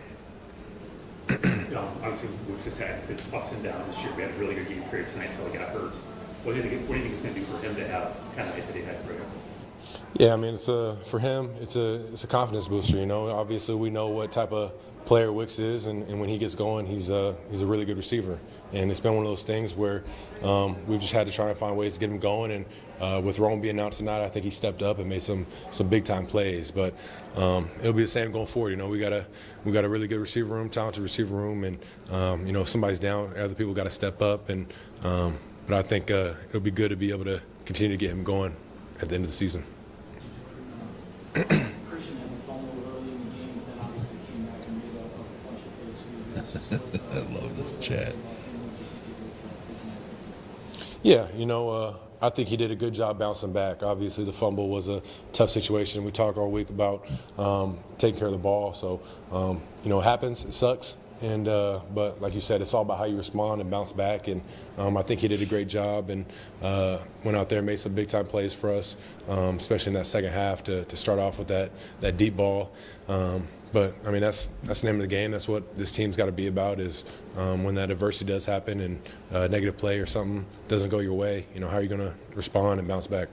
Obviously, Wicks has had his ups and downs this year. We had a really good game period tonight until he got hurt. What do you think it's going to do for him to have kind of hit that he had right? Yeah, I mean, for him, it's a confidence booster. Obviously we know what type of player Wicks is, and when he gets going, he's a really good receiver. And it's been one of those things where we've just had to try to find ways to get him going. And with Rome being out tonight, I think he stepped up and made some big time plays. But it'll be the same going forward. We got a really good receiver room, talented receiver room, and if somebody's down, other people got to step up. And but I think it'll be good to be able to continue to get him going at the end of the season. Christian had a fumble early in the game, but then obviously came back and made a bunch of plays. I love this chat. Yeah, I think he did a good job bouncing back. Obviously, the fumble was a tough situation. We talk all week about taking care of the ball. So, it happens. It sucks. And but like you said, it's all about how you respond and bounce back. And I think he did a great job and went out there and made some big-time plays for us, especially in that second half to start off with that deep ball. But, I mean, that's the name of the game. That's what this team's got to be about is when that adversity does happen and a negative play or something doesn't go your way, how are you going to respond and bounce back?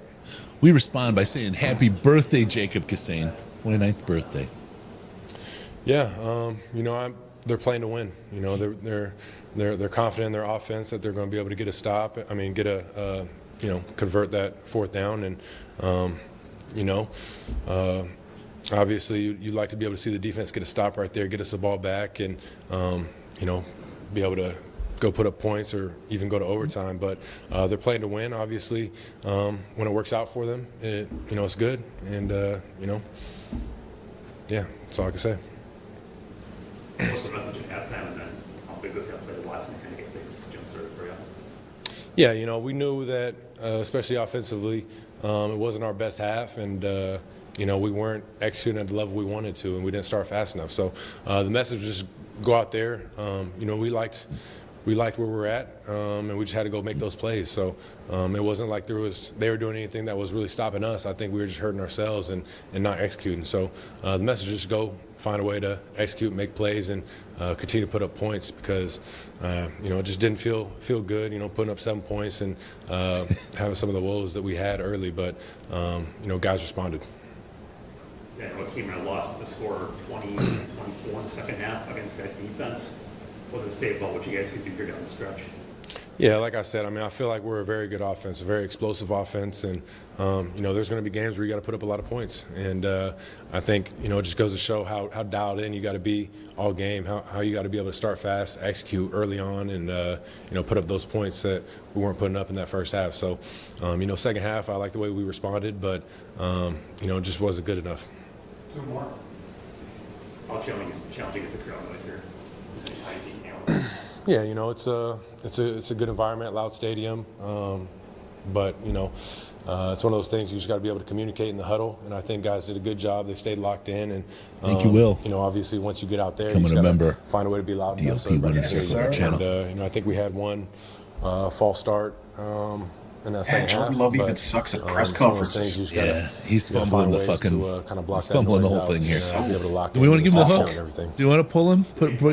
We respond by saying, happy birthday, Jacob Kassane. 29th birthday. Yeah, they're playing to win. They're confident in their offense that they're going to be able to get a stop. I mean, convert that fourth down. And, obviously you'd like to be able to see the defense get a stop right there, get us the ball back, and, be able to go put up points or even go to overtime. But they're playing to win, obviously. When it works out for them, it's good. And, yeah, that's all I can say. What's the message at halftime, and then how big was that play to Watson to kind of get things jump-started for you? Yeah, we knew that, especially offensively, it wasn't our best half, and we weren't executing at the level we wanted to, and we didn't start fast enough. So the message was just go out there. We liked where we're at, and we just had to go make those plays. So it wasn't like they were doing anything that was really stopping us. I think we were just hurting ourselves and not executing. So the message is just go find a way to execute, make plays, and continue to put up points because it just didn't feel good. Putting up 7 points and having some of the woes that we had early, but guys responded. Yeah, what came in a loss with the score 20-24 in the second half against that defense. What does it say about what you guys could do here down the stretch? Yeah, like I said, I feel like we're a very good offense, a very explosive offense, and there's going to be games where you got to put up a lot of points, and I think it just goes to show how dialed in you got to be all game, how you got to be able to start fast, execute early on, and put up those points that we weren't putting up in that first half. So, second half, I like the way we responded, but it just wasn't good enough. Two more. How challenging is the crowd noise here? Yeah, it's a good environment, loud stadium, but it's one of those things you just got to be able to communicate in the huddle, and I think guys did a good job. They stayed locked in, and I think you will. Obviously once you get out there, Become you a member. find a way to be loud enough. DLP winners of our channel. And I think we had one false start. In that second Jordan half, Love even sucks at press conferences. He's fumbling the fucking. Kind of block he's fumbling the whole thing here. So, do we want to give him the hook? Do you want to pull him?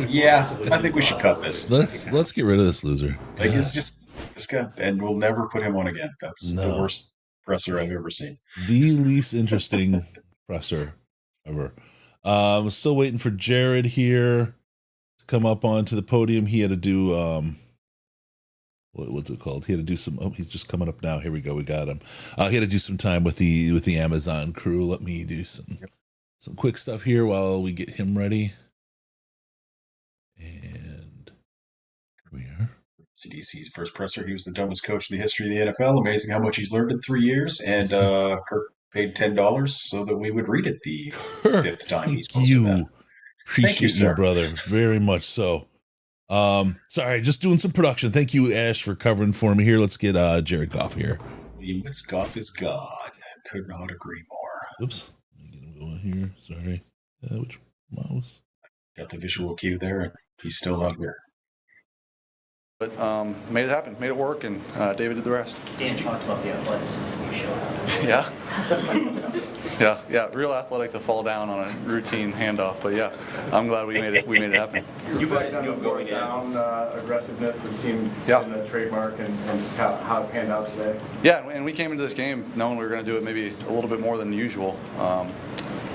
Yeah, I think we should cut this. Let's get rid of this loser. Like he's just this guy, and we'll never put him on again. That's the worst presser I've ever seen. The least interesting presser ever. I'm still waiting for Jared here to come up onto the podium. He had to do what's it called? He had to do some. Oh, he's just coming up now. Here we go. We got him. He had to do some time with the Amazon crew. Let me do some quick stuff here while we get him ready. And here we are. CDC's first presser. He was the dumbest coach in the history of the NFL. Amazing how much he's learned in 3 years. And Kirk paid $10 so that we would read it the fifth time he's posted that. Appreciate you, brother. Very much so. Sorry, just doing some production. Thank you, Ash, for covering for me here. Let's get Jared Goff here. The Goff is God. Could not agree more. Oops. Let me get him going here. Sorry. Which mouse? Got the visual cue there, and he's still not here. But made it happen, made it work, and David did the rest. Dan talked about the athleticism you showed. Yeah, real athletic to fall down on a routine handoff. But yeah, I'm glad we made it happen. You guys knew going down aggressiveness, this team in the trademark, and just how it panned out today. Yeah, and we came into this game knowing we were going to do it maybe a little bit more than usual.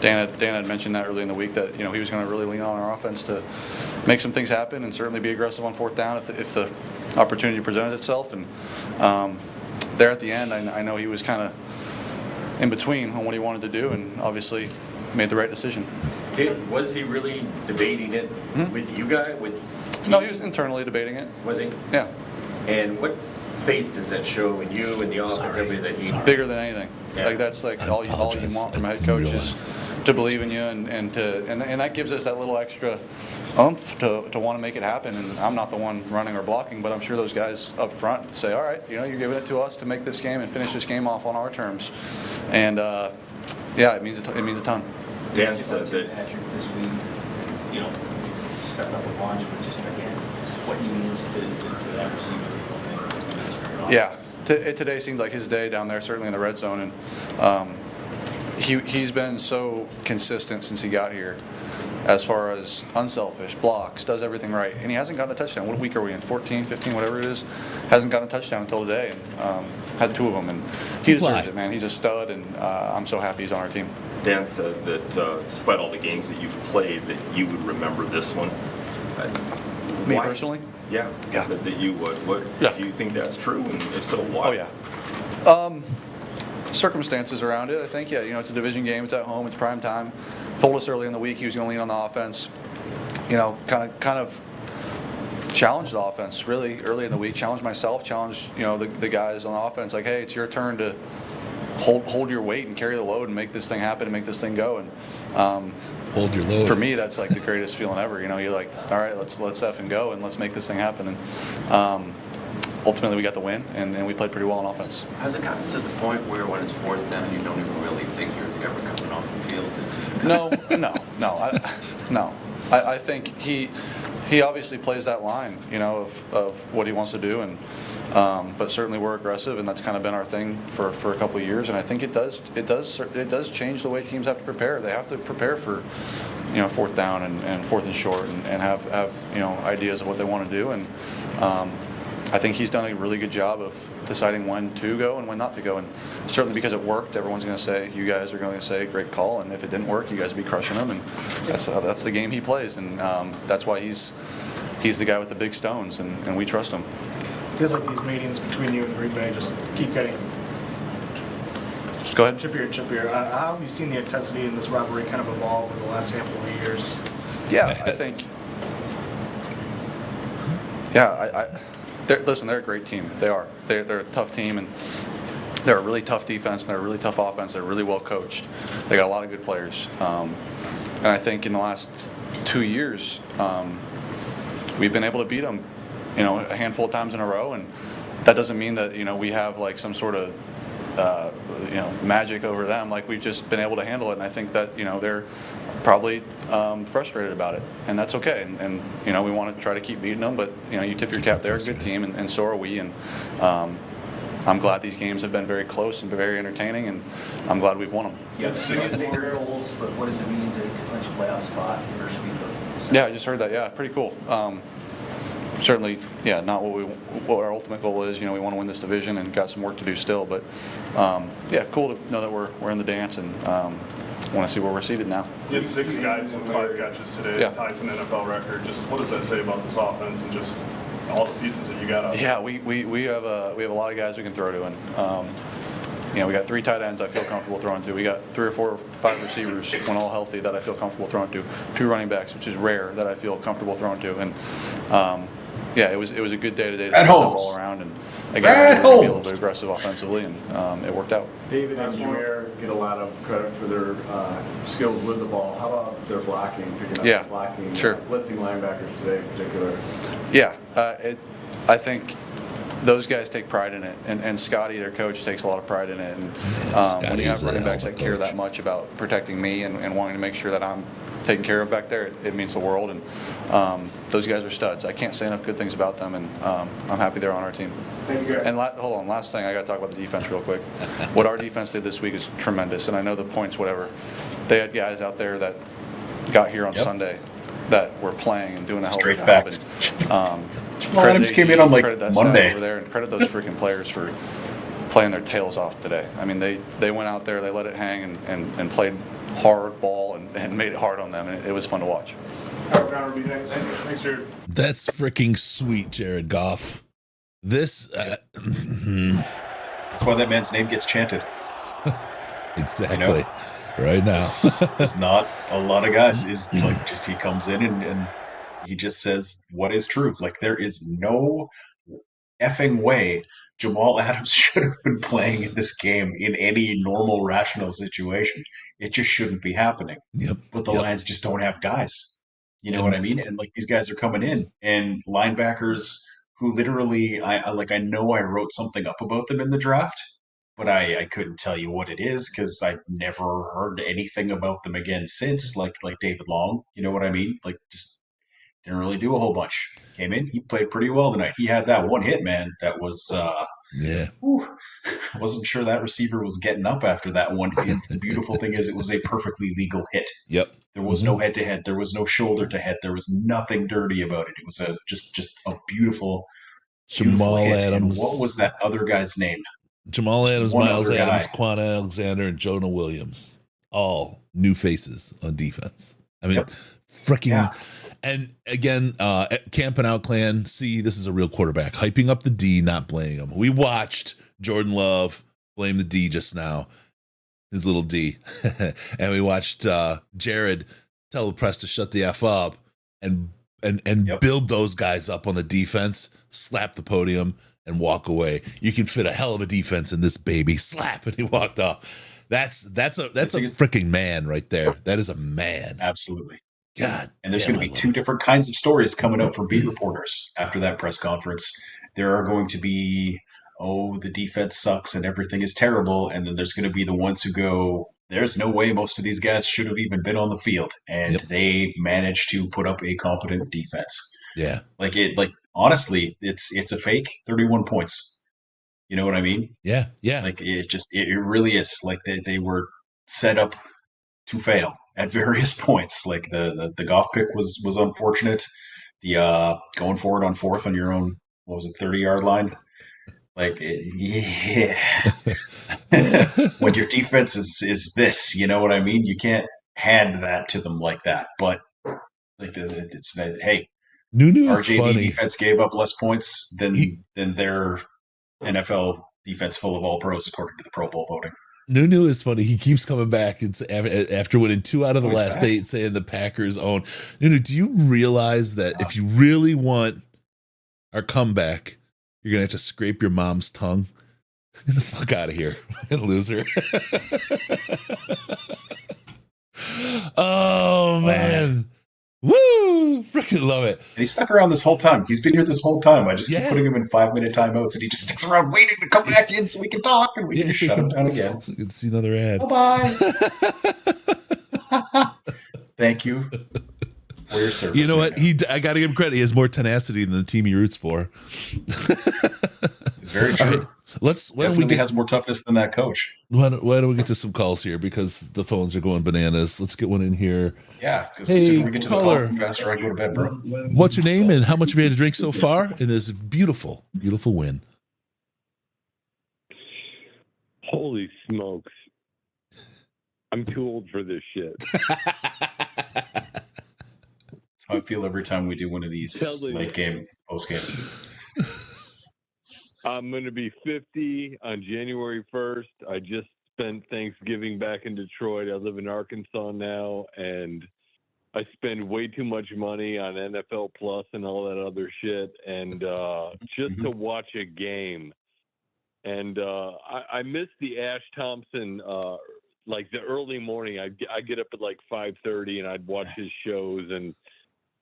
Dan had mentioned that early in the week that he was going to really lean on our offense to make some things happen and certainly be aggressive on fourth down if the opportunity presented itself. And there at the end, I know he was kind of in between on what he wanted to do, and obviously made the right decision. Was he really debating it with you guys? No, he was internally debating it. Was he? Yeah. And what faith does that show in you and the offense that he bigger than anything? Yeah. Like that's like all you want from a head coach is to believe in you and that gives us that little extra oomph to want to make it happen. And I'm not the one running or blocking, but I'm sure those guys up front say, all right, you're giving it to us to make this game and finish this game off on our terms. And yeah, it means a ton. Dan said that Patrick this week, he's stepped up a bunch, but just again, just what he means to that receiver. Yeah, today seemed like his day down there, certainly in the red zone, and he's been so consistent since he got here, as far as unselfish, blocks, does everything right, and he hasn't gotten a touchdown. What week are we in? 14, 15, whatever it is. Hasn't gotten a touchdown until today, and had 2 of them, and he deserves it, man. He's a stud, and I'm so happy he's on our team. Dan said that despite all the games that you've played, that you would remember this one. Me personally? Yeah. That you would. Do you think that's true? And if so, why? Oh, yeah. Circumstances around it, I think. Yeah, it's a division game. It's at home. It's prime time. Told us early in the week he was going to lean on the offense. Kind of challenged the offense really early in the week. Challenged myself. Challenged the guys on the offense. Like, hey, it's your turn to hold your weight and carry the load and make this thing happen and make this thing go. And hold your load. For me, that's like the greatest feeling ever. You're like, all right, let's F and go and let's make this thing happen. And ultimately, we got the win, and we played pretty well on offense. Has it gotten to the point where when it's 4th down, you don't even really think you're ever coming off the field? No. I think he obviously plays that line, of what he wants to do, and but certainly we're aggressive, and that's kind of been our thing for a couple of years. And I think it does change the way teams have to prepare. They have to prepare for 4th down and 4th and short, and have ideas of what they want to do. And I think he's done a really good job of deciding when to go and when not to go. And certainly because it worked, everyone's going to say, you guys are going to say, great call. And if it didn't work, you guys would be crushing him. And that's the game he plays. And that's why he's the guy with the big stones, and we trust him. It feels like these meetings between you and Green Bay just keep getting Just go ahead. Chippier. How have you seen the intensity in this rivalry kind of evolve over the last handful of years? Yeah, I think. Yeah, listen, they're a great team. They are. They're a tough team, and they're a really tough defense, and they're a really tough offense. They're really well coached. They got a lot of good players. And I think in the last 2 years, we've been able to beat them, a handful of times in a row. And that doesn't mean that, we have like some sort of, magic over them. Like, we've just been able to handle it. And I think that, they're probably frustrated about it, and that's okay. And we want to try to keep beating them, but you tip your cap. They're a good team, and so are we. And I'm glad these games have been very close and very entertaining, and I'm glad we've won them. Yeah, goals, but what does it mean to clinch a playoff spot first week of December? Yeah, I just heard that. Yeah, pretty cool. Certainly, yeah, not what our ultimate goal is. We want to win this division and got some work to do still, but yeah, cool to know that we're in the dance, and want to see where we're seated now. You had 6 guys with 5 catches today. Yeah. Ties an NFL record. Just what does that say about this offense and just all the pieces that you got out? Yeah, we have a lot of guys we can throw to, and we got 3 tight ends I feel comfortable throwing to. We got 3 or 4 or 5 receivers when all healthy that I feel comfortable throwing to. 2 running backs, which is rare, that I feel comfortable throwing to. And yeah, it was a good day today to spread the ball around, and again, be a little bit aggressive offensively, and it worked out. David and Jameer get a lot of credit for their skills with the ball. How about their blocking, picking up blocking, sure. Blitzing linebackers today in particular? Yeah, I think those guys take pride in it, and Scotty, their coach, takes a lot of pride in it. And when you have running backs that care that much about protecting me and wanting to make sure that I'm taken care of back there, it means the world. And those guys are studs. I can't say enough good things about them, and I'm happy they're on our team. Thank you, guys. And hold on, last thing, I got to talk about the defense real quick. What our defense did this week is tremendous, and I know the points, whatever. They had guys out there that got here on Sunday that were playing and doing a hell of a job. Facts. Adams came in on like Monday over there, and credit those freaking players for playing their tails off today. I mean, they went out there, they let it hang, and played hard ball and made it hard on them, and it was fun to watch. Thanks, Jared. That's freaking sweet, Jared Goff. This that's why that man's name gets chanted. Exactly. Right now. There's not a lot of guys. Is like just he comes in and he just says what is true. Like, there is no effing way Jamal Adams should have been playing in this game in any normal, rational situation. It just shouldn't be happening. Yep. But the Lions just don't have guys. You know what I mean? And like these guys are coming in and linebackers who literally, I know I wrote something up about them in the draft, but I couldn't tell you what it is because I've never heard anything about them again since. Like David Long, you know what I mean? Like just didn't really do a whole bunch. Came in, he played pretty well tonight. He had that one hit, man. That was yeah. I wasn't sure that receiver was getting up after that one. The beautiful thing is, it was a perfectly legal hit. Yep. There was no head to head. There was no shoulder to head. There was nothing dirty about it. It was just a beautiful Jamal hit. Adams. And what was that other guy's name? Jamal Adams, one Miles other Adams, guy. Quan Alexander, and Jonah Williams. All new faces on defense. I mean, freaking. Yeah. And again, camping out clan. See, this is a real quarterback. Hyping up the D, not blaming him. We watched Jordan Love blame the D just now, his little D. And we watched Jared tell the press to shut the F up and build those guys up on the defense, slap the podium, and walk away. You can fit a hell of a defense in this baby. Slap, and he walked off. That's a freaking man right there. That is a man. Absolutely. God. And there's going to be two different kinds of stories coming out from beat reporters after that press conference. There are going to be, the defense sucks and everything is terrible. And then there's going to be the ones who go, there's no way most of these guys should have even been on the field. And they managed to put up a competent defense. Yeah. Honestly, it's a fake 31 points. You know what I mean? Yeah. Yeah. Like it really is. Like they were set up to fail at various points. Like the Goff pick was unfortunate. The going forward on fourth on your own, 30-yard line. Like, yeah. When your defense is this, you know what I mean? You can't hand that to them like that. But like it's hey, RJD defense gave up less points than their NFL defense full of all pros according to the Pro Bowl voting. Nunu is funny. He keeps coming back after winning 2 out of the last 8, saying the Packers own. Nunu, do you realize that if you really want our comeback, you're going to have to scrape your mom's tongue? Get the fuck out of here, loser. Oh, man. Woo! Freaking love it. And he stuck around this whole time. He's been here this whole time. I just keep putting him in 5-minute timeouts, and he just sticks around waiting to come back in so we can talk, and we can just shut him down again. So we can see another ad. Bye-bye. Thank you for your service. You know what? I got to give him credit. He has more tenacity than the team he roots for. Very true. Right, Definitely has more toughness than that coach. Why don't we get to some calls here, because the phones are going bananas. Let's get one in here. Yeah, because the sooner we get to the calls, the faster I go to bed, bro. What's your name and how much have you had to drink so far in this beautiful, beautiful win? Holy smokes. I'm too old for this shit. That's how I feel every time we do one of these late game, post games. I'm going to be 50 on January 1st. I just spent Thanksgiving back in Detroit. I live in Arkansas now, and I spend way too much money on NFL Plus and all that other shit. And just to watch a game. And I missed the Ash Thompson, like the early morning. I get up at like 5:30 and I'd watch his shows and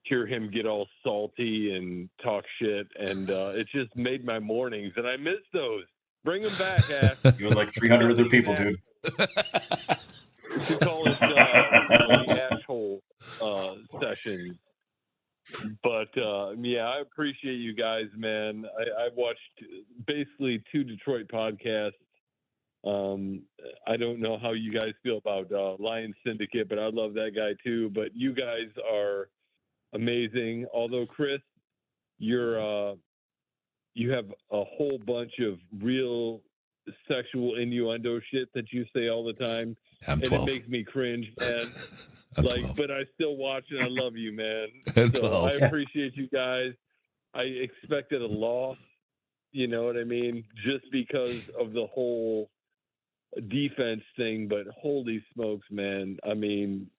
hear him get all salty and talk shit, and it just made my mornings, and I miss those. Bring them back, Ash. You and like 300 other people, dude. To call it the asshole session. But yeah, I appreciate you guys, man. I watched basically 2 Detroit podcasts. I don't know how you guys feel about Lions Syndicate, but I love that guy too. But you guys are amazing. Although, Chris, you have a whole bunch of real sexual innuendo shit that you say all the time. I'm 12. And it makes me cringe, man. I'm like, 12. but I still watch and I love you, man. I'm So 12. I appreciate you guys. I expected a loss, you know what I mean? Just because of the whole defense thing, but holy smokes, man. I mean,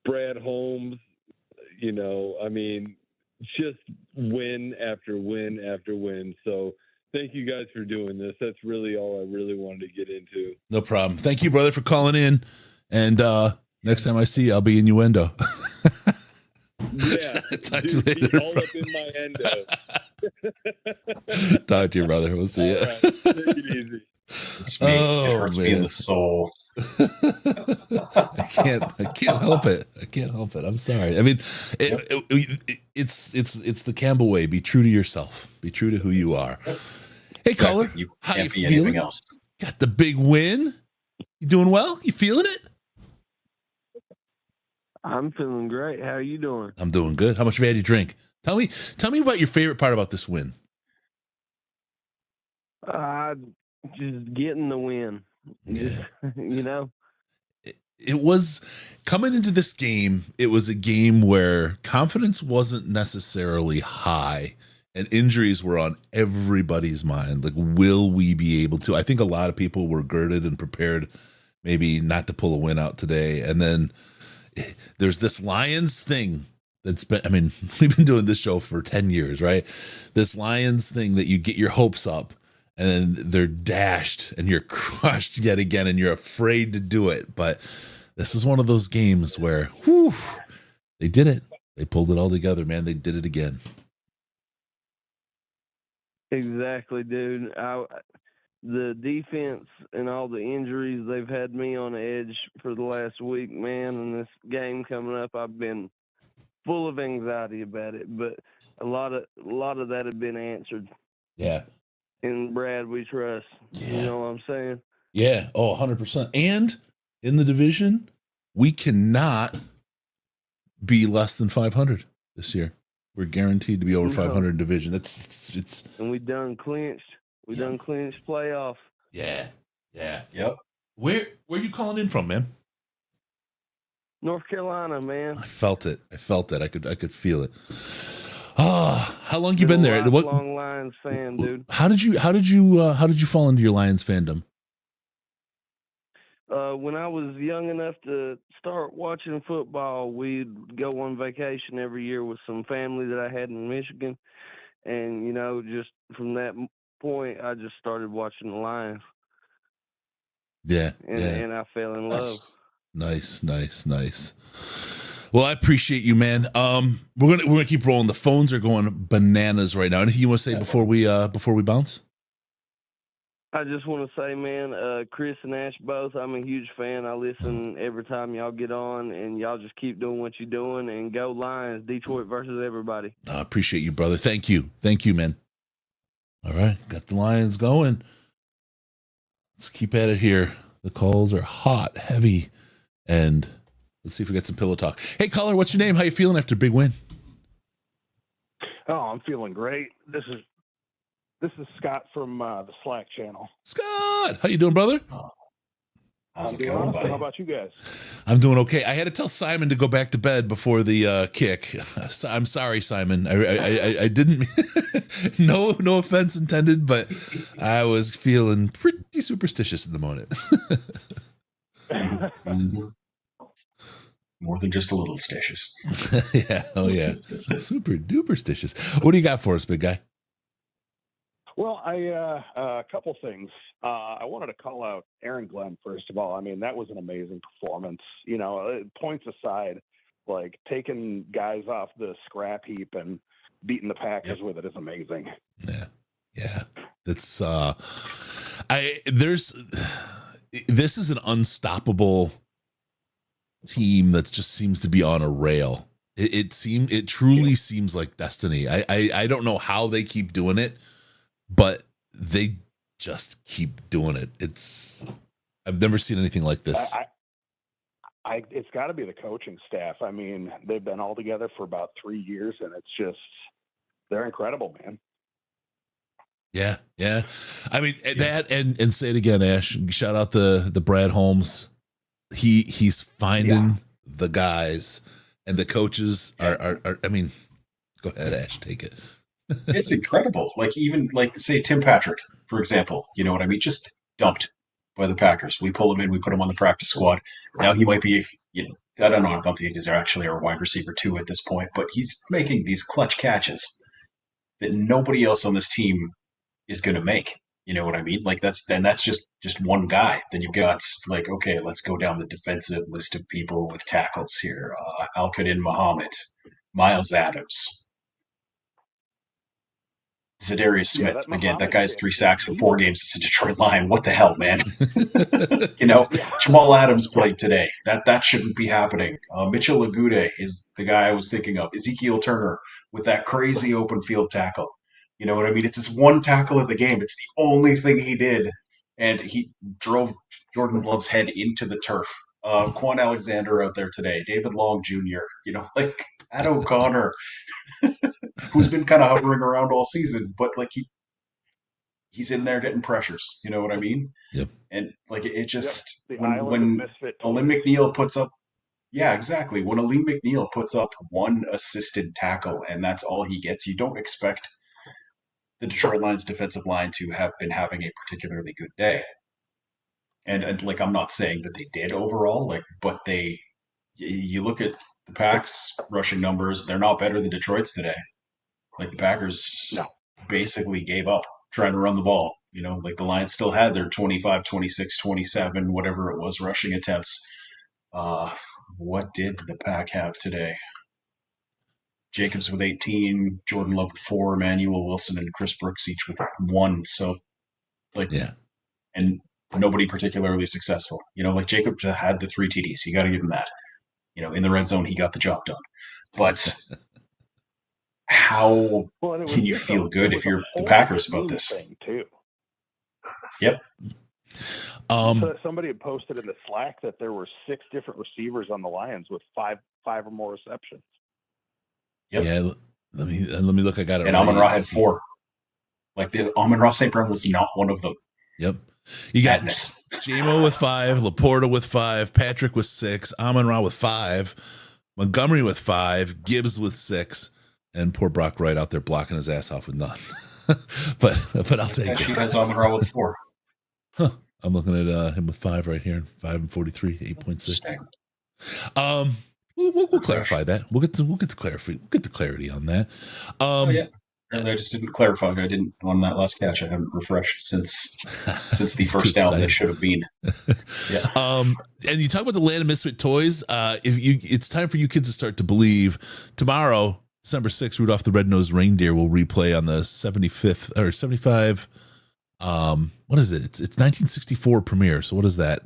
Brad Holmes, you know, I mean, just win after win after win. So Thank you guys for doing this. That's really all I really wanted to get into. No problem. Thank you, brother, for calling in. And next time I see you, I'll be innuendo. Yeah, Talk to you later. all up in my endo. Talk to you, brother. We'll see you. All right, take it easy. It hurts me in the soul. I can't help it. I can't help it. I'm sorry. I mean, it's the Campbell way. Be true to yourself. Be true to who you are. Hey, caller, how you feeling? Else. Got the big win. You doing well? You feeling it? I'm feeling great. How are you doing? I'm doing good. How much have you had to drink? Tell me about your favorite part about this win. Just getting the win. Yeah. You know? It was coming into this game. It was a game where confidence wasn't necessarily high and injuries were on everybody's mind. Like, will we be able to? I think a lot of people were girded and prepared maybe not to pull a win out today. And then there's this Lions thing that's been, I mean, we've been doing this show for 10 years, right? This Lions thing that you get your hopes up and then they're dashed and you're crushed yet again and you're afraid to do it. But this is one of those games where, whew, they did it. They pulled it all together, man. They did it again. Exactly, dude. The defense and all the injuries, they've had me on edge for the last week, man. And this game coming up, I've been full of anxiety about it. But a lot of that had been answered. Yeah. In Brad, we trust. Yeah. You know what I'm saying? Yeah. Oh, 100%. And in the division, we cannot be less than 500 this year. We're guaranteed to be over 500 in division. It's. And we done clinched. We done clinched playoff. Yeah. Yeah. Yep. Where you calling in from, man? North Carolina, man. I felt it. I could feel it. Oh, how long you been there? Long Lions fan, dude. How did you fall into your Lions fandom? When I was young enough to start watching football, we'd go on vacation every year with some family that I had in Michigan. And, you know, just from that point, I just started watching the Lions. Yeah. And I fell in love. Nice. Well, I appreciate you, man. We're gonna keep rolling. The phones are going bananas right now. Anything you want to say before we bounce? I just want to say, man, Chris and Ash both, I'm a huge fan. I listen every time y'all get on, and y'all just keep doing what you're doing, and go Lions, Detroit versus everybody. I appreciate you, brother. Thank you, man. All right, got the Lions going. Let's keep at it here. The calls are hot, heavy, and let's see if we got some pillow talk. Hey, caller, what's your name? How you feeling after a big win? Oh, I'm feeling great. This is Scott from the Slack channel. Scott, how you doing, brother? I'm doing awesome. How about you guys? I'm doing okay. I had to tell Simon to go back to bed before the kick. I'm sorry, Simon. I didn't. No offense intended, but I was feeling pretty superstitious in the moment. More than just a little stitious. Yeah. Oh yeah. Super duper stitious. What do you got for us, big guy? Well, a couple things. I wanted to call out Aaron Glenn, first of all. I mean, that was an amazing performance. You know, points aside, like taking guys off the scrap heap and beating the Packers with it is amazing. Yeah. That's this is an unstoppable team that just seems to be on a rail. It truly seems like destiny. I don't know how they keep doing it, but they just keep doing it. I've never seen anything like this. It's got to be the coaching staff. I mean, they've been all together for about 3 years, and it's just, they're incredible, man. Yeah. I mean, that and say it again, Ash. Shout out the Brad Holmes. He's finding the guys, and the coaches are. I mean, go ahead, Ash, take it. It's incredible. Like, even like, say, Tim Patrick, for example, you know what I mean? Just dumped by the Packers. We pull him in, we put him on the practice squad. Now he might be, I don't know, I don't think he's actually our wide receiver 2 at this point, but he's making these clutch catches that nobody else on this team is going to make. You know what I mean? Like that's just one guy. Then you've got like, okay, let's go down the defensive list of people with tackles here. Al-Qadim Muhammad, Miles Adams, Za'Darius Smith. Again, that guy's 3 sacks in 4 games as a Detroit Lion. What the hell, man? Jamal Adams played today. That shouldn't be happening. Mitchell Agude is the guy I was thinking of. Ezekiel Turner with that crazy open field tackle. You know what I mean? It's his one tackle of the game. It's the only thing he did, and he drove Jordan Love's head into the turf. Quan Alexander out there today. David Long Jr. Like Pat O'Connor, who's been kind of hovering around all season, but like he's in there getting pressures. You know what I mean? Yep. And like it just when Alim McNeill puts up. Yeah, exactly. When Alim McNeill puts up 1 assisted tackle and that's all he gets, you don't expect the Detroit Lions defensive line to have been having a particularly good day. And like, I'm not saying that they did overall, like, but you look at the Pack's rushing numbers, they're not better than Detroit's today. Like the Packers basically gave up trying to run the ball. Like the Lions still had their 25, 26, 27, whatever it was, rushing attempts. What did the Pack have today? Jacobs with 18, Jordan Love with 4, Emmanuel Wilson and Chris Brooks each with 1. So, and nobody particularly successful. Like Jacobs had the 3 TDs. You got to give him that. In the red zone, he got the job done. But how can you feel good if you're the Packers about this? Too. Yep. So somebody had posted in the Slack that there were 6 different receivers on the Lions with 5 or more receptions. Yep. Yeah, let me look. I got it. And Amon-Ra had 4. Like the Amon-Ra St. Brown was not one of them. Yep. You got J-Mo with 5, Laporta with 5, Patrick with 6, Amon-Ra with 5, Montgomery with 5, Gibbs with 6, and poor Brock Wright out there blocking his ass off with none. but I'll take it. She has Amon-Ra with 4. Huh. I'm looking at him with 5 right here. 5 and 43, 8.6. We'll clarify that. We'll get the clarity on that. Yeah. And I just didn't clarify. I didn't on that last catch. I haven't refreshed since the first down that should have been. Yeah. And you talk about the land of misfit toys. It's time for you kids to start to believe. Tomorrow, December 6th, Rudolph the Red-Nosed Reindeer will replay on the 75th or 75. What is it? It's 1964 premiere. So what is that?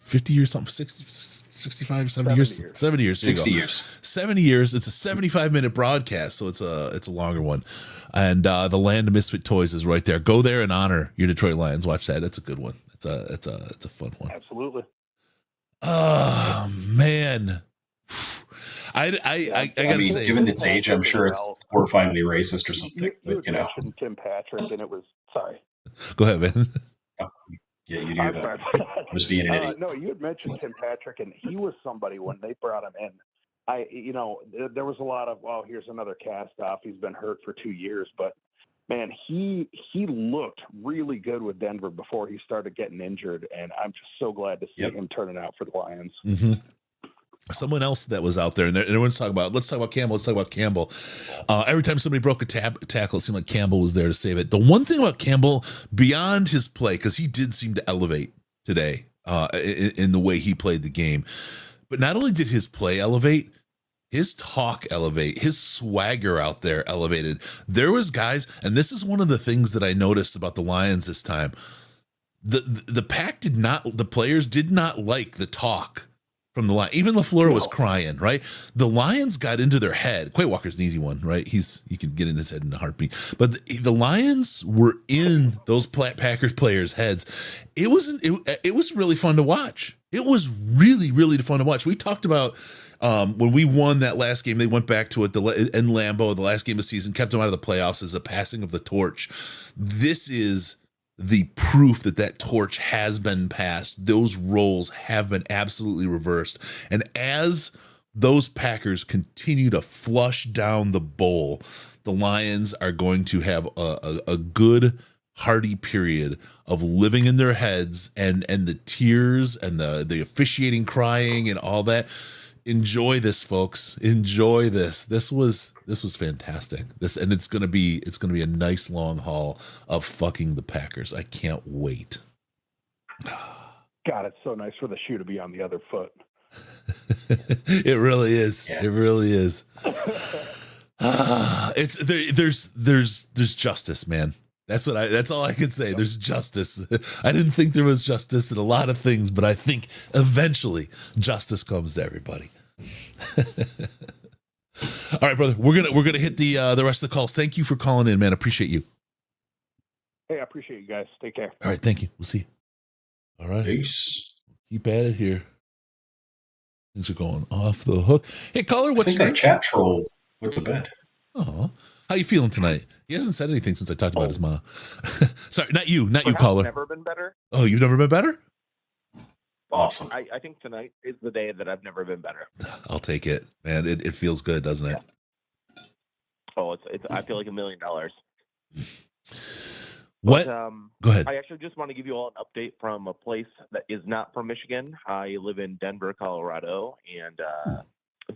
50 years, something, 65, 70 years. 70 years. 60 years. 70 years. It's a 75-minute broadcast, so it's a longer one. And the Land of Misfit Toys is right there. Go there and honor your Detroit Lions. Watch that. It's a good one. It's a fun one. Absolutely. Oh man. I gotta say, given its age, I'm sure it's horrifyingly racist or something. But mentioned Tim Patrick, and it was sorry. Go ahead, man. Yeah, you do that. I'm just being an idiot. No, you had mentioned Tim Patrick, and he was somebody when they brought him in. There was a lot of, here's another cast off. He's been hurt for 2 years, but man, he looked really good with Denver before he started getting injured, and I'm just so glad to see him turning out for the Lions. Mm-hmm. Someone else that was out there, and everyone's talking about, let's talk about Campbell. Every time somebody broke a tackle, it seemed like Campbell was there to save it. The one thing about Campbell, beyond his play, because he did seem to elevate today in the way he played the game, but not only did his play elevate, his talk elevate, his swagger out there elevated. There was guys, and this is one of the things that I noticed about the Lions this time. The players did not like the talk from the line. Even LaFleur was crying, right? The Lions got into their head. Quay Walker's an easy one, right? You can get in his head in a heartbeat. But the Lions were in those Packers players' heads. It was really fun to watch. It was really, really fun to watch. We talked about when we won that last game, they went back to it in Lambeau, the last game of the season, kept them out of the playoffs as a passing of the torch. This is the proof that torch has been passed. Those roles have been absolutely reversed. And as those Packers continue to flush down the bowl, the Lions are going to have a good, hearty period of living in their heads, and the tears and the officiating crying and all that. enjoy this, folks. Enjoy this. This was fantastic. And it's gonna be a nice long haul of fucking the Packers. I can't wait. God, it's so nice for the shoe to be on the other foot. It really is. Yeah. It really is. There's justice, man. That's all I could say. There's justice. I didn't think there was justice in a lot of things, but I think eventually justice comes to everybody. All right, brother. We're gonna hit the rest of the calls. Thank you for calling in, man. Appreciate you. Hey, I appreciate you guys. Take care. All right, thank you. We'll see you. All right. Peace. Keep at it here. Things are going off the hook. Hey, caller, what's I think your our name? chat troll went to bed. Oh, how you feeling tonight? He hasn't said anything since I talked about his mom. Sorry, not you, caller. Never been better. Oh, you've never been better? Awesome. I think tonight is the day that I've never been better. I'll take it, man. It feels good, doesn't it? Oh, it's I feel like $1 million. What? But, Go ahead. I actually just want to give you all an update from a place that is not from Michigan. I live in Denver, Colorado, and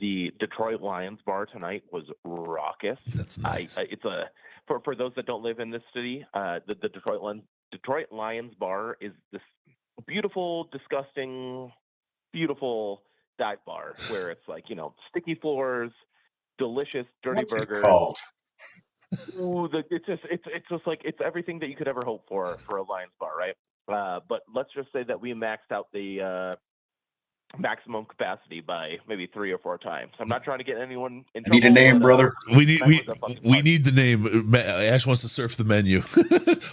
the Detroit Lions bar tonight was raucous. That's nice. It's for those that don't live in this city, the Detroit Lions bar is this beautiful, disgusting, beautiful dive bar where it's like, sticky floors, delicious dirty What's burgers. it called? Ooh, it's just like it's everything that you could ever hope for a Lions bar, right? But let's just say that we maxed out the maximum capacity by maybe 3 or 4 times. I'm not trying to get anyone in trouble. Need a name, brother. We need the name. Ash wants to surf the menu.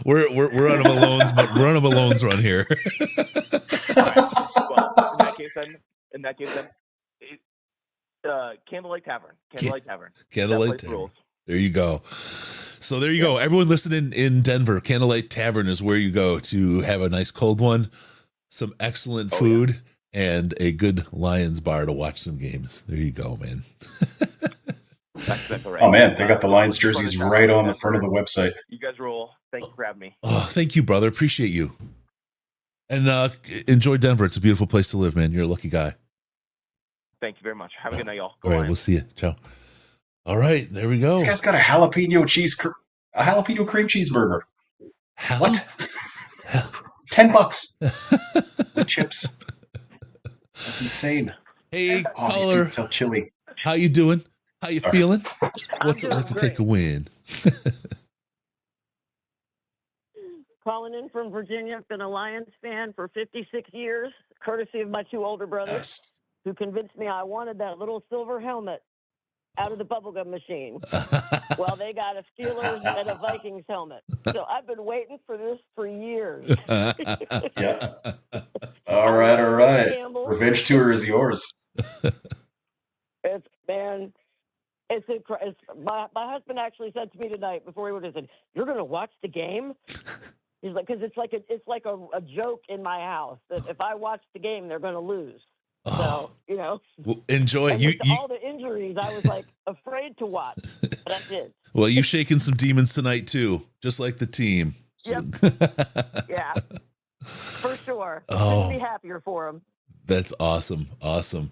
we're on a Malone's, but we're on a Malone's run here. Well, in that case, Candlelight Tavern. Candlelight Tavern. Candlelight That place Tavern. rules. There you go. So there you go. Everyone listening in Denver, Candlelight Tavern is where you go to have a nice cold one, some excellent food, and a good Lions bar to watch some games. There you go, man. That's right. Oh man, they got the Lions jerseys right on the front of the website. You guys rule. Thank you for having me. Oh, thank you, brother. Appreciate you. And enjoy Denver. It's a beautiful place to live, man. You're a lucky guy. Thank you very much. Have a good night, y'all. All right, we'll see you. Ciao. All right, there we go. This guy's got a jalapeno cream cheeseburger. What? $10 with chips. That's insane. Hey, oh, these caller. dudes so chilly. How you doing? How you Sorry. feeling? What's it like to take a win? Calling in from Virginia. I've been a Lions fan for 56 years, courtesy of my 2 older brothers, who convinced me I wanted that little silver helmet out of the bubblegum machine. Well, they got a Steelers and a Vikings helmet. So I've been waiting for this for years. Yeah. All right. Campbell. Revenge tour is yours. It's my husband actually said to me tonight before he went and said, "You're going to watch the game?" He's like, because it's like a joke in my house that if I watch the game, they're going to lose. So, Well, enjoy. and You, with you all the injuries, I was like afraid to watch, but I did. well, you shaking some demons tonight too, just like the team. Yep. Yeah, for sure. Oh. Couldn't be happier for him. That's awesome. Awesome.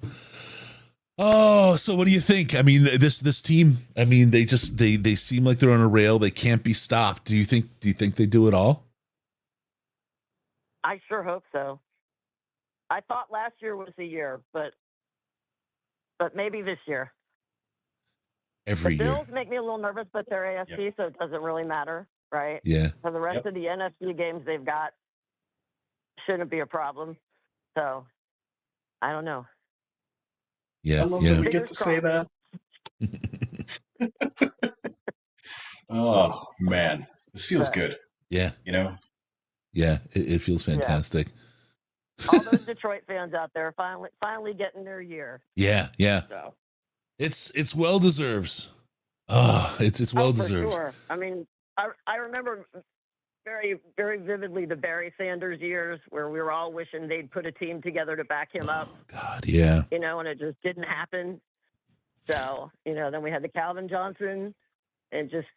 Oh, so what do you think? I mean, this team, I mean, they seem like they're on a rail. They can't be stopped. Do you think they do it all? I sure hope so. I thought last year was the year, but maybe this year. Every the year. Bills make me a little nervous, but they're AFC, so it doesn't really matter, right? Yeah. For the rest of the NFC games they've got, shouldn't be a problem. So, I don't know. Yeah. I love that we get to say that. Oh man, this feels good. Yeah. Yeah, it feels fantastic. All those Detroit fans out there finally getting their year. Yeah. So. It's well deserved. Oh, it's well deserved. For sure. I mean, I remember very, very vividly the Barry Sanders years where we were all wishing they'd put a team together to back him up. God, yeah. And it just didn't happen. So, then we had the Calvin Johnson and just,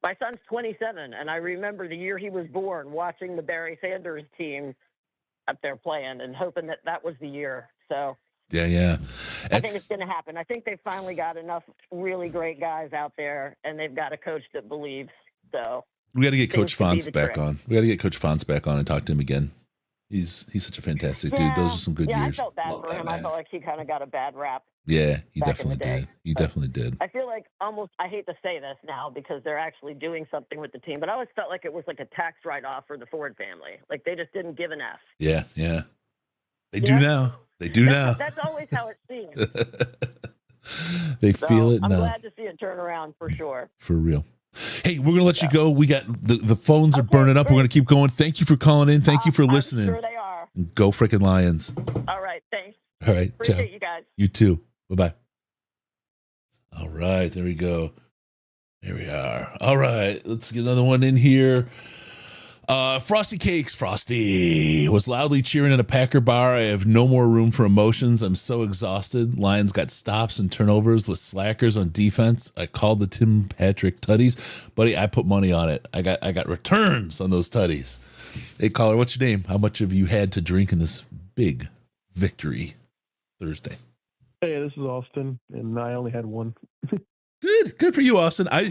my son's 27, and I remember the year he was born watching the Barry Sanders team up there playing and hoping that was the year. So Yeah. I think it's going to happen. I think they finally got enough really great guys out there, and they've got a coach that believes. So we got to get Coach seems to be Fonz the back trick. on. We got to get Coach Fonz back on and talk to him again. He's such a fantastic dude. Those are some good yeah, years. I felt bad Love for that, him. man. I felt like he kind of got a bad rap. Yeah, he back in definitely the day. did. He definitely did. I feel like almost, I hate to say this now because they're actually doing something with the team, but I always felt like it was like a tax write-off for the Ford family. Like they just didn't give an F. Yeah. They do now. They do now. That's always how it seems. They feel it I'm now. glad to see it turn around for sure. For real. Hey, we're gonna let you go. We got the phones are burning up. We're gonna keep going. Thank you for calling in. Thank you for listening. Sure they are. Go freaking Lions. All right, thanks. All right. Appreciate ciao. you guys. You too. Bye-bye. All right. There we go. Here we are. All right. Let's get another one in here. Frosty Cakes. Frosty was loudly cheering in a Packer bar. I have no more room for emotions. I'm so exhausted. Lions got stops and turnovers with slackers on defense. I called the Tim Patrick tutties. Buddy, I put money on it. I got returns on those tutties. Hey, caller, what's your name? How much have you had to drink in this big victory Thursday? Hey, this is Austin, and I only had one. Good for you, Austin. Me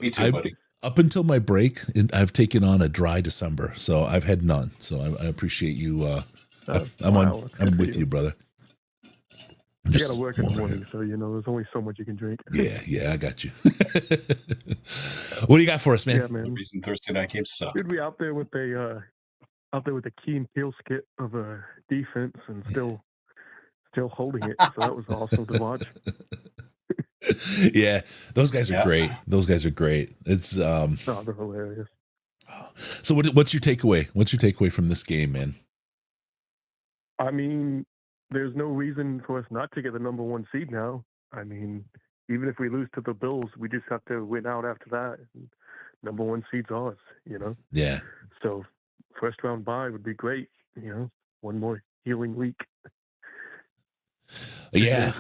too, buddy. Up until my break, I've taken on a dry December, so I've had none. So I appreciate you. I'm with you, brother. You got to work in the morning, so there's only so much you can drink. Yeah, I got you. What do you got for us, man? Yeah, man. The reason Thursday night games suck. You'd be out there with a Key and Peele skit of a defense and still holding it. So that was awesome to watch. Yeah, those guys are great. Those guys are great. It's they're hilarious. So what's your takeaway? What's your takeaway from this game, man? I mean, there's no reason for us not to get the number one seed now. I mean, even if we lose to the Bills, we just have to win out after that. Number one seed's ours, Yeah. So first round bye would be great. One more healing week. Yeah.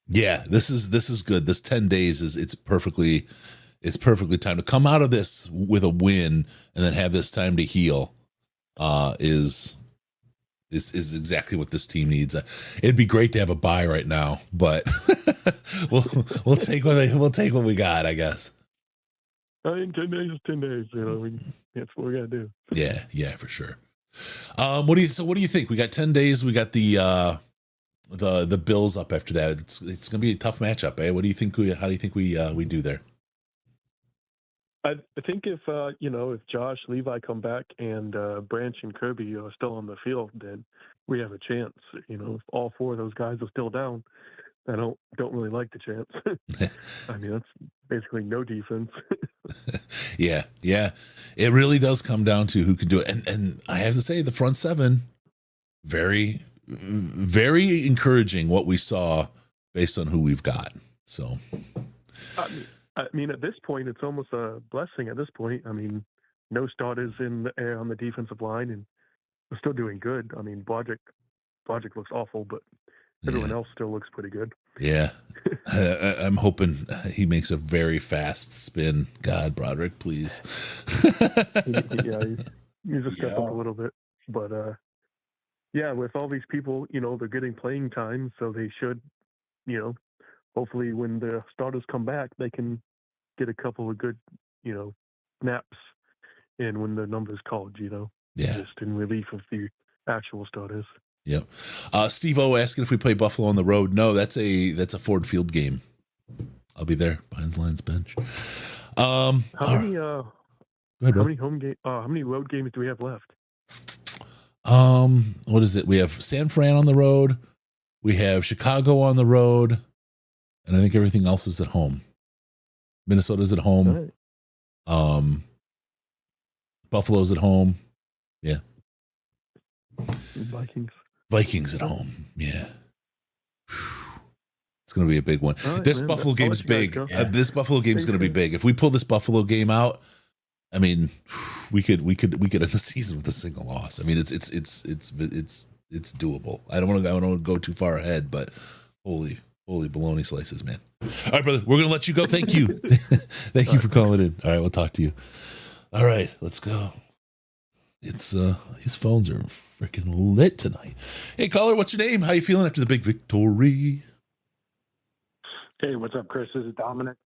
Yeah, this is good. This 10 days it's perfectly timed to come out of this with a win and then have this time to heal. Is exactly what this team needs. It'd be great to have a bye right now, but we'll take what we got, I guess. In 10 days is 10 days. That's what we gotta do. Yeah, for sure. What do you think? We got 10 days. We got the Bills up after that. It's gonna be a tough matchup, eh? How do you think we do there? I think if Josh, Levi come back and Branch and Kirby are still on the field, then we have a chance. If all four of those guys are still down, I don't really like the chance. I mean, that's basically no defense. Yeah. It really does come down to who can do it. And I have to say, the front seven, very, very encouraging what we saw based on who we've got. So, I mean, at this point, it's almost a blessing. At this point, I mean, no starters on the defensive line, and we're still doing good. I mean, Broderick looks awful, but everyone else still looks pretty good. Yeah. I'm hoping he makes a very fast spin. God, Broderick, please. He's a step up a little bit. But, with all these people, they're getting playing time, so they should, hopefully when the starters come back, they can get a couple of good, snaps in when the number's called, just in relief of the actual starters. Yep. Steve O asking if we play Buffalo on the road. No, that's a Ford Field game. I'll be there behind the Lions bench. How many how many road games do we have left? What is it? We have San Fran on the road. We have Chicago on the road, and I think everything else is at home. Minnesota's at home. Right. Buffalo's at home. Yeah. Vikings at home. Yeah. It's going to be a big one. Right, this man. Buffalo game's big. This Buffalo game's going to be Thanks, big. If we pull this Buffalo game out, I mean, we could end the season with a single loss. I mean, it's doable. I don't want to go too far ahead, but holy bologna slices, man. All right, brother, we're going to let you go. Thank you. Thank you for calling in. All right, we'll talk to you. All right, let's go. It's these phones are freaking lit tonight. Hey, caller, what's your name? How you feeling after the big victory? Hey, what's up, Chris? This is Dominic,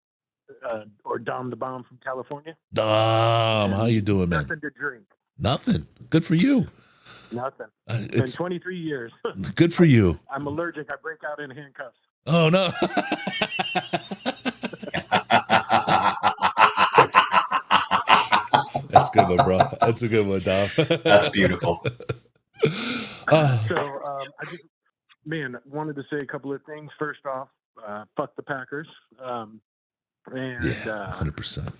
or Dom the Bomb from California. Dom, how you doing, man? Nothing to drink. Nothing. Good for you. Nothing. It's Been 23 years. good for you. I'm allergic. I break out in handcuffs. Oh no. That's a good one, bro. That's a good one, Dom. That's beautiful. I just, wanted to say a couple of things. First off, fuck the Packers. 100%.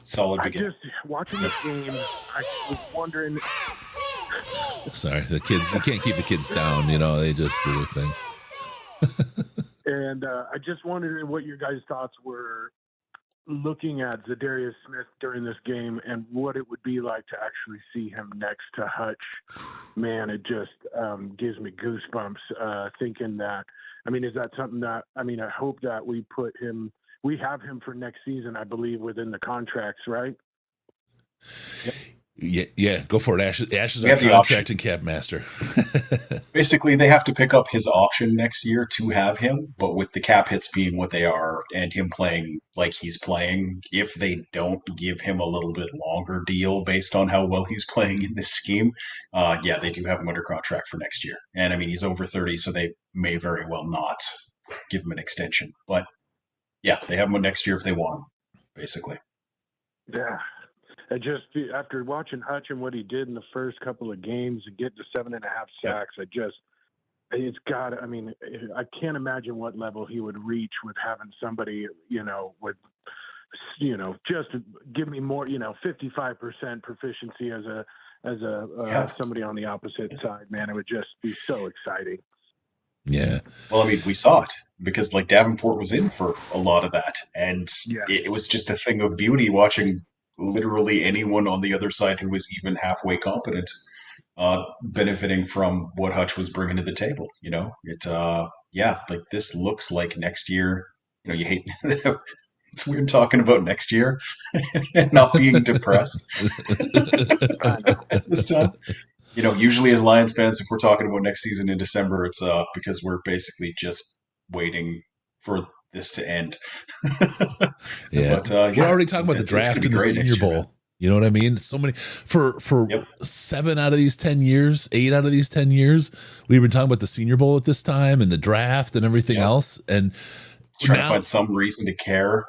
Solid beginning. Just watching this game, I was wondering. Sorry, the kids. You can't keep the kids down. You know, they just do their thing. And I just wondered what your guys' thoughts were looking at Za'Darius Smith during this game and what it would be like to actually see him next to Hutch. Man, it just gives me goosebumps thinking that. I mean, is that something that, I hope that we have him for next season, I believe, within the contracts, right? Yeah, go for it. Ash is We our have the contract and cap master. Basically, they have to pick up his option next year to have him, but with the cap hits being what they are and him playing like he's playing, if they don't give him a little bit longer deal based on how well he's playing in this scheme, they do have him under contract for next year. And I mean, he's over 30, so they may very well not give him an extension. But yeah, they have him next year if they want him, basically. Yeah. I just, after watching Hutch and what he did in the first couple of games and get to 7.5 sacks, I can't imagine what level he would reach with having somebody, just give me more, 55% proficiency as somebody on the opposite side, man. It would just be so exciting. Yeah. Well, I mean, we saw it because Davenport was in for a lot of that. And it was just a thing of beauty watching literally anyone on the other side who was even halfway competent benefiting from what Hutch was bringing to the table. This looks like next year. You hate it's weird talking about next year and not being depressed this time. Usually as Lions fans, if we're talking about next season in December, it's because we're basically just waiting for this to end. Yeah. But, we're already talking about the draft and the Senior Bowl. You know what I mean? So many for 7 out of these 10 years, 8 out of these 10 years, we've been talking about the Senior Bowl at this time and the draft and everything else. And trying to find some reason to care.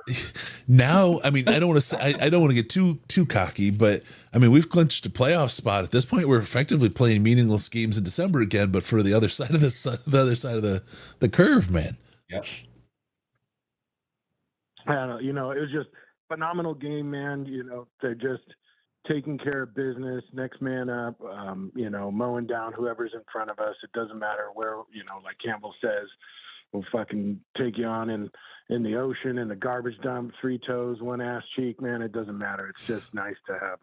Now, I mean, I don't want to say I don't want to get too cocky, but I mean, we've clinched a playoff spot at this point. We're effectively playing meaningless games in December again, but for the other side of the curve, man. Yeah. I don't know, it was just phenomenal game, man. They're just taking care of business, next man up, mowing down whoever's in front of us. It doesn't matter where, like Campbell says, we'll fucking take you on in the ocean, in the garbage dump, 3 toes, 1 ass cheek, man. It doesn't matter. It's just nice to have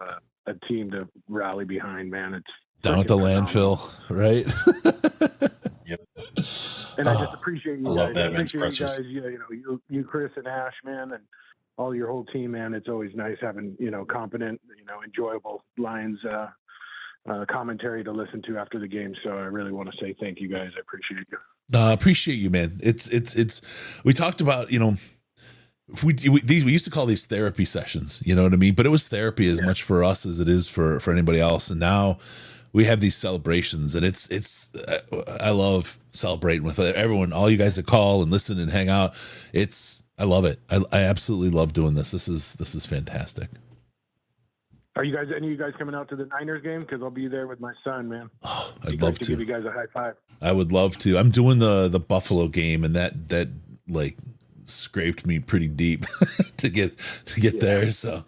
a team to rally behind, man. It's down at the landfill, right? Yep. And I just appreciate you guys. I love that man's pressers. You, Chris and Ash, man, and all your whole team, man. It's always nice having, competent, enjoyable Lions commentary to listen to after the game. So I really want to say thank you guys. I appreciate you. Appreciate you, man. It's we talked about, we used to call these therapy sessions, you know what I mean? But it was therapy as much for us as it is for anybody else. And now we have these celebrations, and I love celebrating with everyone, all you guys that call and listen and hang out. I love it. I absolutely love doing this. This is fantastic. Are you guys, any of you guys coming out to the Niners game? Because I'll be there with my son, man. Oh, I'd love to give you guys a high five. I would love to. I'm doing the Buffalo game, and that like scraped me pretty deep to get there. So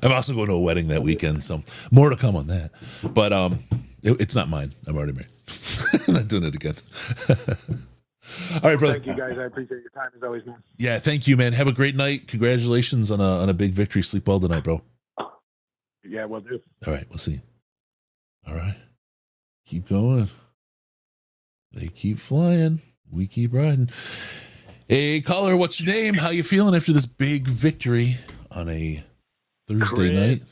I'm also going to a wedding that weekend, so more to come on that. But it's not mine. I'm already married. I'm not doing it again. All right, brother. Thank you, guys. I appreciate your time as always, man. Yeah, thank you, man. Have a great night. Congratulations on a big victory. Sleep well tonight, bro. Yeah, we'll do. All right, we'll see you. All right. Keep going. They keep flying. We keep riding. Hey, caller, what's your name? How you feeling after this big victory on a Thursday night?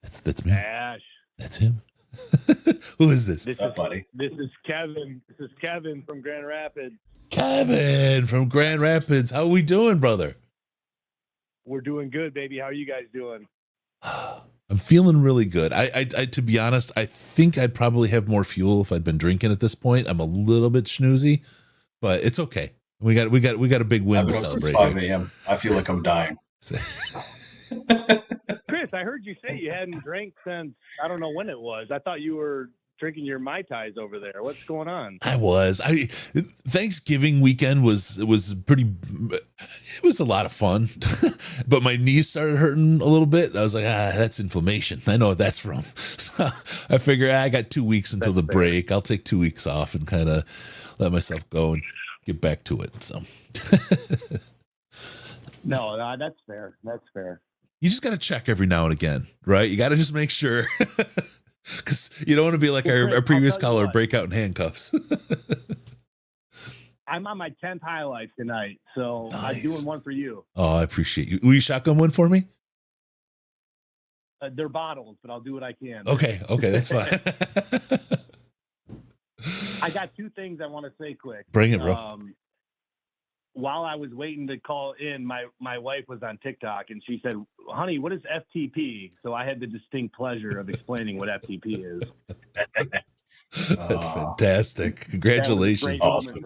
That's me. Ash. That's him. Who is this? This is buddy. This is Kevin. This is Kevin from Grand Rapids. Kevin from Grand Rapids. How are we doing, brother? We're doing good, baby. How are you guys doing? I'm feeling really good. I to be honest, I think I'd probably have more fuel if I'd been drinking at this point. I'm a little bit snoozy, but it's okay. We got a big win to celebrate. Since 5 a.m. I feel like I'm dying. Chris, I heard you say you hadn't drank since I don't know when it was. I thought you were drinking your Mai Tais over there. What's going on? Thanksgiving weekend was pretty. It was a lot of fun, but my knees started hurting a little bit. I was like, that's inflammation. I know what that's from. So I figure I got 2 weeks until the break. I'll take 2 weeks off and kind of let myself go and get back to it. So. No, that's fair. That's fair. You just got to check every now and again, right? You got to just make sure. Because you don't want to be like our previous caller, break out in handcuffs. I'm on my 10th highlight tonight, so nice. I'm doing one for you. Oh, I appreciate you. Will you shotgun one for me? They're bottles, but I'll do what I can. Okay, that's fine. I got 2 things I want to say quick. Bring it, bro. While I was waiting to call in, my wife was on TikTok and she said, honey, what is FTP? So I had the distinct pleasure of explaining what FTP is. That's fantastic. Congratulations. Awesome.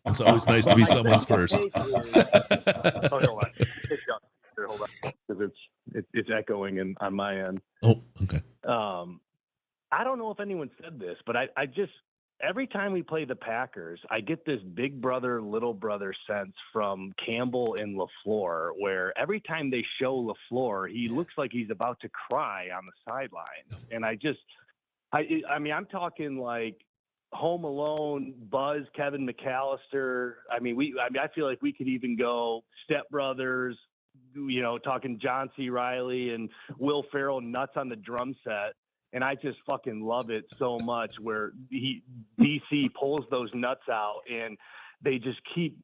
It's always nice to be someone's first. Hold on. Hold on. Because it's echoing on my end. Oh, okay. I don't know if anyone said this, but I just, every time we play the Packers, I get this big brother, little brother sense from Campbell and LaFleur, where every time they show LaFleur, he looks like he's about to cry on the sideline. And I mean, I'm talking like Home Alone, Buzz, Kevin McAllister. I feel like we could even go Step Brothers, talking John C. Reilly and Will Ferrell nuts on the drum set. And I just fucking love it so much where DC pulls those nuts out and they just keep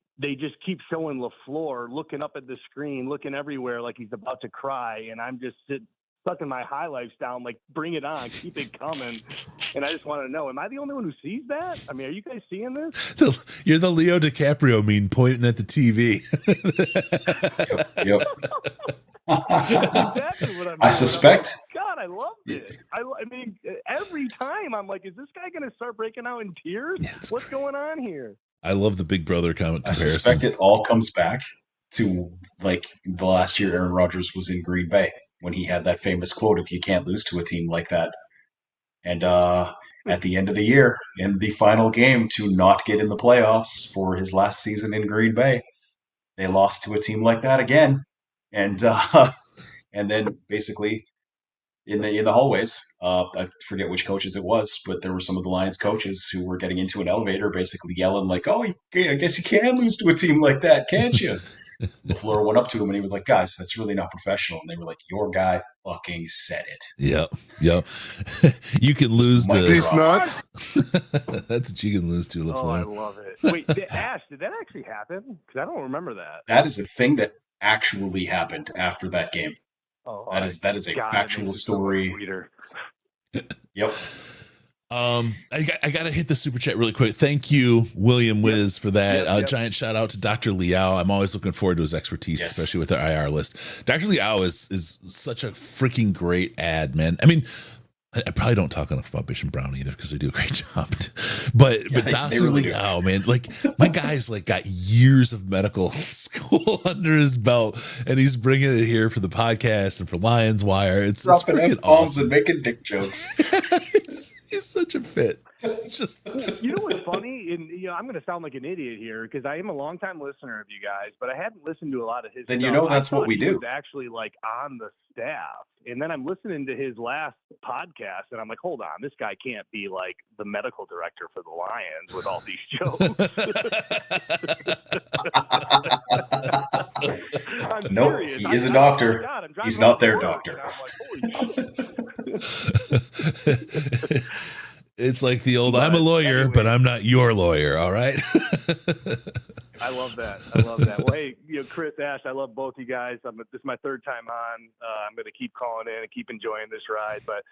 showing LaFleur looking up at the screen, looking everywhere like he's about to cry. And I'm just sucking my highlights down, like, bring it on, keep it coming. And I just want to know, am I the only one who sees that? I mean, are you guys seeing this? You're the Leo DiCaprio meme pointing at the TV. Yep. Exactly what I suspect. God, I loved it. I mean, every time I'm like, is this guy going to start breaking out in tears? What's going on here? I love the Big Brother comment comparison. I suspect it all comes back to like the last year Aaron Rodgers was in Green Bay when he had that famous quote, "If you can't lose to a team like that." And at the end of the year, in the final game to not get in the playoffs for his last season in Green Bay, they lost to a team like that again. And then basically in the hallways, I forget which coaches it was, but there were some of the Lions coaches who were getting into an elevator, basically yelling like, "Oh, I guess you can lose to a team like that, can't you?" LaFleur went up to him and he was like, "Guys, that's really not professional." And they were like, "Your guy fucking said it." Yep. You can lose to these nuts. That's what you can lose to, LaFleur. Oh, I love it. Wait, Ash, did that actually happen? Because I don't remember that. That is a thing that actually happened after that game. Oh, that is a factual story. Yep. I gotta hit the super chat really quick. Thank you, William Wiz, for that. Giant shout out to Dr. Liao. I'm always looking forward to his expertise, especially with our IR list. Dr. Liao is such a freaking great ad, man. I mean, I probably don't talk enough about Bishop Brown either because they do a great job. But Dr. really Liao, man, like my guy's like got years of medical school under his belt, and he's bringing it here for the podcast and for Lions Wire. It's freaking awesome. And making dick jokes. He's such a fit. It's just, you know what's funny? And I'm going to sound like an idiot here because I am a longtime listener of you guys, but I hadn't listened to a lot of his. Then stuff. you know that's what we do. He was actually like on the staff, and then I'm listening to his last podcast, and I'm like, hold on, this guy can't be like the medical director for the Lions with all these jokes. I'm no, serious. he is a doctor. He's not their doctor. It's like the old, I'm a lawyer, anyway, but I'm not your lawyer. All right. I love that. Well, hey, Chris, Ash, I love both you guys. This is my third time on. I'm going to keep calling in and keep enjoying this ride. But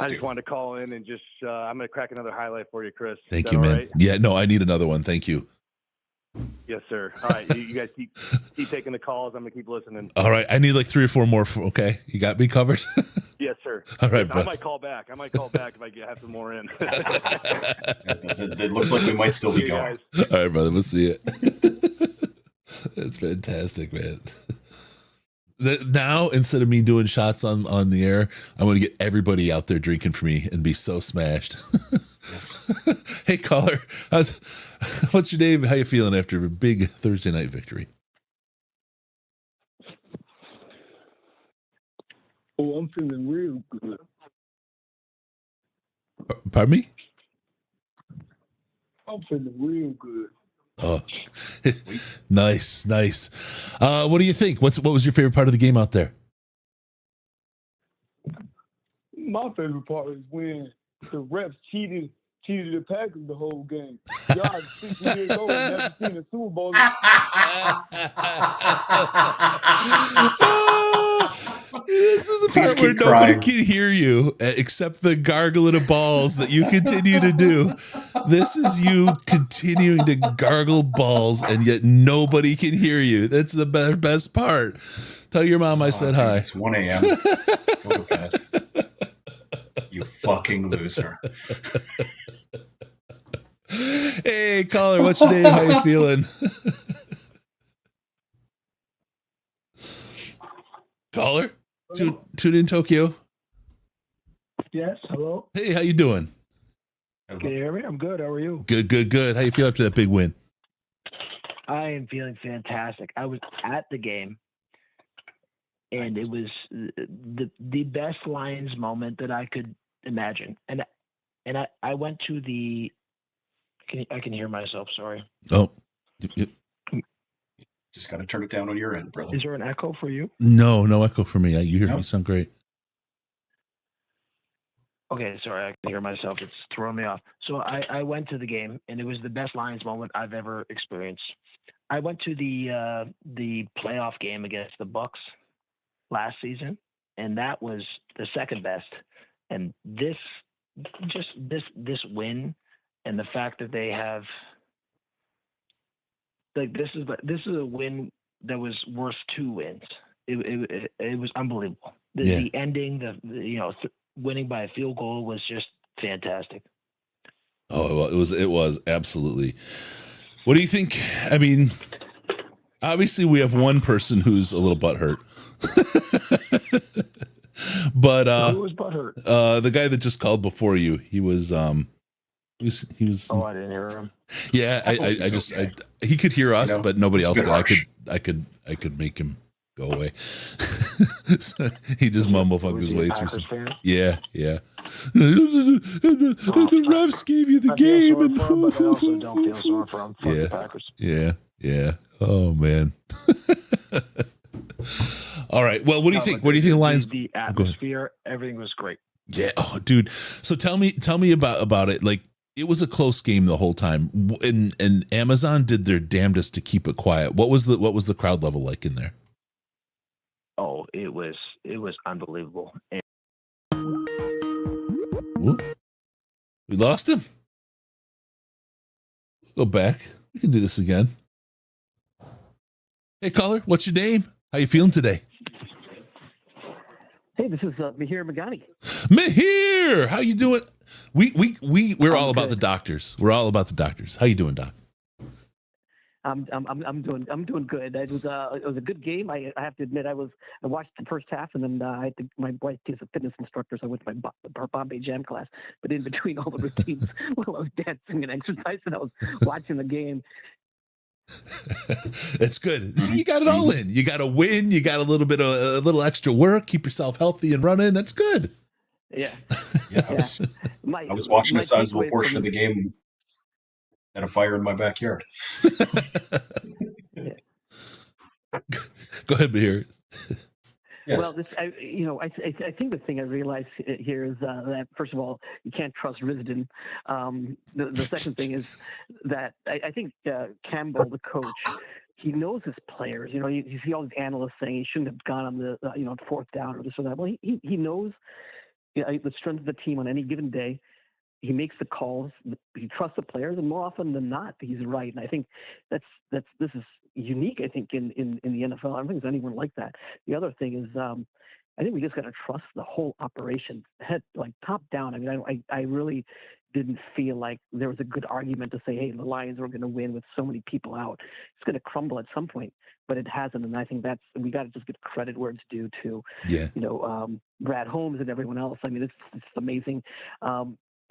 I just wanted to call in and just I'm going to crack another highlight for you, Chris. Thank you, man. Right? Yeah, no, I need another one. Thank you. Yes, sir. All right, you guys keep taking the calls. I'm going to keep listening. All right, I need like 3 or 4 more. Okay, you got me covered. Yes, sir. All right, I bro. might call back. If I have some more in. It looks like we might still be going. All right, brother. We'll see it. That's fantastic, man. Now, instead of me doing shots on the air, I'm going to get everybody out there drinking for me and be so smashed. Yes. Hey, caller. What's your name? How you feeling after a big Thursday night victory? Oh, I'm feeling real good. Pardon me? I'm feeling real good. Oh, nice. What do you think? What was your favorite part of the game out there? My favorite part is when the refs cheated the Packers the whole game. Y'all 60 years old, never seen a Super Bowl. This is a part where nobody can hear you except the gargling of balls that you continue to do. This is you continuing to gargle balls, and yet nobody can hear you. That's the best part. Tell your mom I said hi. It's 1 a.m. Go to bed. You fucking loser. Hey, caller, what's your name? How you feeling? Caller? Tune in Tokyo. Yes, hello. Hey, how you doing? Can you hear me? I'm good. How are you? Good. How you feel after that big win? I am feeling fantastic. I was at the game, and it was the best Lions moment that I could imagine. And I went to the. I can hear myself. Sorry. Oh. Just got to turn it down on your end, brother. Is there an echo for you? No echo for me. You hear me? You sound great. Okay, sorry, I can hear myself. It's throwing me off. So I went to the game, and it was the best Lions moment I've ever experienced. I went to the playoff game against the Bucks last season, and that was the second best. And this win, and the fact that they have this is a win that was worth 2 wins. It was unbelievable. The ending, winning by a field goal was just fantastic. Oh, it was absolutely. What do you think? I mean, obviously we have one person who's a little butthurt. But who was butthurt? The guy that just called before you. He was he was. Oh, I didn't hear him. Yeah, he could hear us, but nobody else could. I could make him go away. So he just mumblefucked his way through some. Yeah. The refs gave you the game, and but I also don't feel sorry for him. Fuck the Packers. Yeah. Oh man. All right. Well, what do you think? What do you think the Lions? The atmosphere, everything was great. Yeah. Oh, dude. So tell me about it. Like, it was a close game the whole time, and Amazon did their damnedest to keep it quiet. What was the crowd level like in there? Oh, it was unbelievable. Whoop. We lost him. Go back. We can do this again. Hey, caller, what's your name? How you feeling today? Hey, this is Mihir Magani. Mihir, how you doing? We're all about the doctors. We're all about the doctors. How you doing, Doc? I'm doing good. It was a good game. I have to admit, I watched the first half, and then my wife is a fitness instructor, so I went to my Bombay Jam class. But in between all the routines, while I was dancing and exercising, I was watching the game. That's good. See, you got it all in. You got to win. You got a little extra work. Keep yourself healthy and running. That's good. Yeah. I was watching a sizable portion of the game at a fire in my backyard. Go ahead, Bahir. Yes. Well, I think the thing I realize here is that, first of all, you can't trust Risden. The second thing is that I think Campbell, the coach, he knows his players. You know, you see all these analysts saying he shouldn't have gone on the fourth down or this or that. Well, he knows the strength of the team on any given day. He makes the calls. He trusts the players, and more often than not, he's right. And I think this is unique. I think in the NFL, I don't think there's anyone like that. The other thing is, I think we just got to trust the whole operation, top down. I mean, I really didn't feel like there was a good argument to say, hey, the Lions were going to win with so many people out. It's going to crumble at some point, but it hasn't. And I think we got to just give credit where it's due to, Brad Holmes and everyone else. I mean, it's amazing.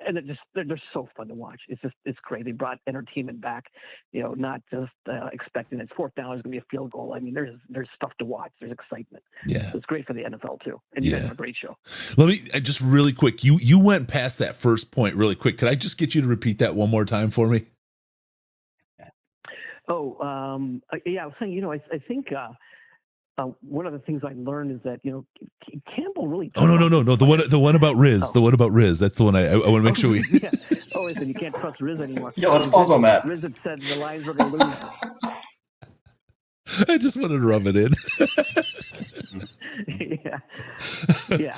And they're so fun to watch. It's great. They brought entertainment back, not just expecting it's fourth down is going to be a field goal. I mean, there's stuff to watch. There's excitement. Yeah, so it's great for the NFL too. And you guys have a great show. Let me just really quick. You went past that first point really quick. Could I just get you to repeat that one more time for me? Oh, I was saying, I think. One of the things I learned is that Campbell really. Oh no! The one about Riz. Oh. The one about Riz. That's the one I want to make sure we. Yeah. Oh, listen, you can't trust Riz anymore. Yeah, let's pause on that. Riz had said the Lions were going to lose. I just wanted to rub it in. yeah.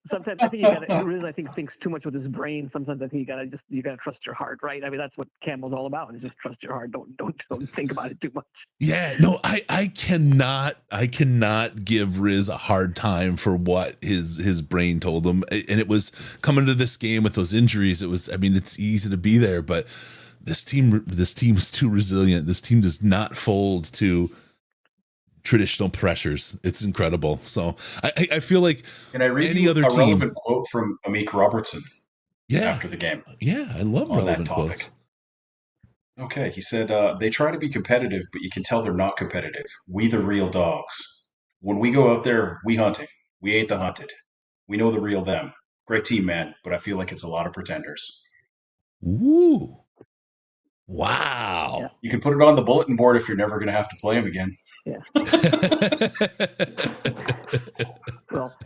Sometimes I think Riz thinks too much with his brain. Sometimes I think you gotta trust your heart, right? I mean, that's what Campbell's all about. Is just trust your heart. Don't think about it too much. Yeah, no, I cannot give Riz a hard time for what his brain told him, and it was coming to this game with those injuries. It's easy to be there, but. This team is too resilient. This team does not fold to traditional pressures. It's incredible. So I feel like can I read any you other a team, relevant quote from Amik Robertson after the game? Yeah, I love relevant quotes. Okay, he said, they try to be competitive, but you can tell they're not competitive. We the real dogs. When we go out there, we hunting. We ain't the hunted. We know the real them. Great team, man, but I feel like it's a lot of pretenders. Ooh. Wow. Yeah. You can put it on the bulletin board if you're never going to have to play him again. Yeah. Well,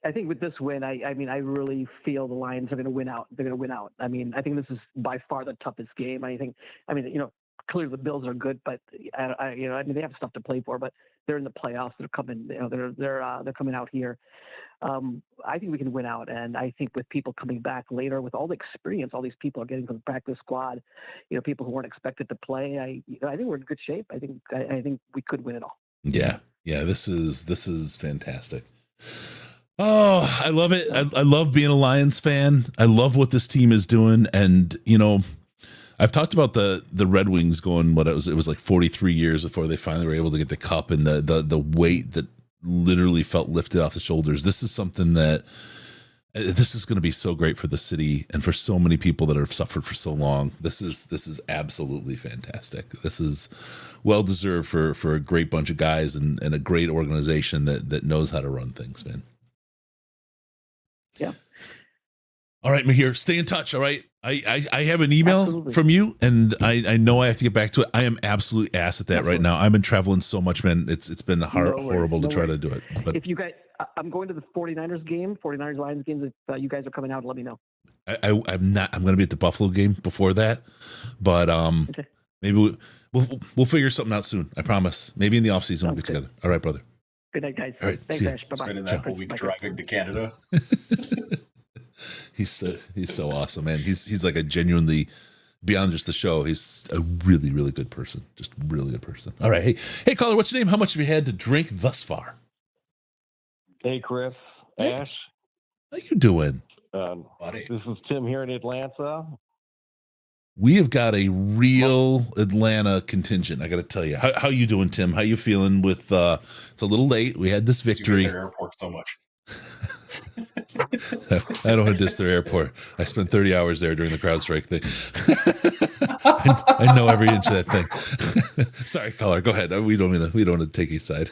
I think with this win, I really feel the Lions are going to win out. They're going to win out. I mean, I think this is by far the toughest game. Clearly the Bills are good, but they have stuff to play for, but they're in the playoffs. They're coming, they're coming out here. I think we can win out, and I think with people coming back later, with all the experience all these people are getting from the practice squad, people who weren't expected to play, I think we're in good shape. I think we could win it all. Yeah. This is fantastic. Oh, I love it. I love being a Lions fan. I love what this team is doing, and I've talked about the Red Wings going it was like 43 years before they finally were able to get the cup, and the weight that literally felt lifted off the shoulders. This is something that this is going to be so great for the city and for so many people that have suffered for so long. This is absolutely fantastic. This is well deserved for a great bunch of guys and a great organization that knows how to run things, man. Yeah. All right, Mahir, stay in touch. All right. I have an email from you, and I know I have to get back to it. I am absolutely ass at that right now. I've been traveling so much, man. It's been horrible to try to do it. But if you guys, I'm going to the 49ers game, 49ers Lions games. If you guys are coming out, let me know. I'm not. I'm going to be at the Buffalo game before that, but okay. Maybe we'll figure something out soon. I promise. Maybe in the off season we'll get together. All right, brother. Good night, guys. All right, thanks, Ash. Bye-bye. Spending that whole week driving to Canada. He's so awesome, man. He's like a genuinely, beyond just the show, he's a really, really good person. Just really good person. All right. Hey, caller, what's your name? How much have you had to drink thus far? Hey, Chris. Hey. Ash. How you doing? Buddy. This is Tim here in Atlanta. We have got a real Atlanta contingent. I got to tell you. How you doing, Tim? How you feeling with, it's a little late. We had this victory. You airport so much. I don't want to diss their airport. I spent 30 hours there during the CrowdStrike thing. I know every inch of that thing. Sorry, caller. Go ahead. We don't want to take each side.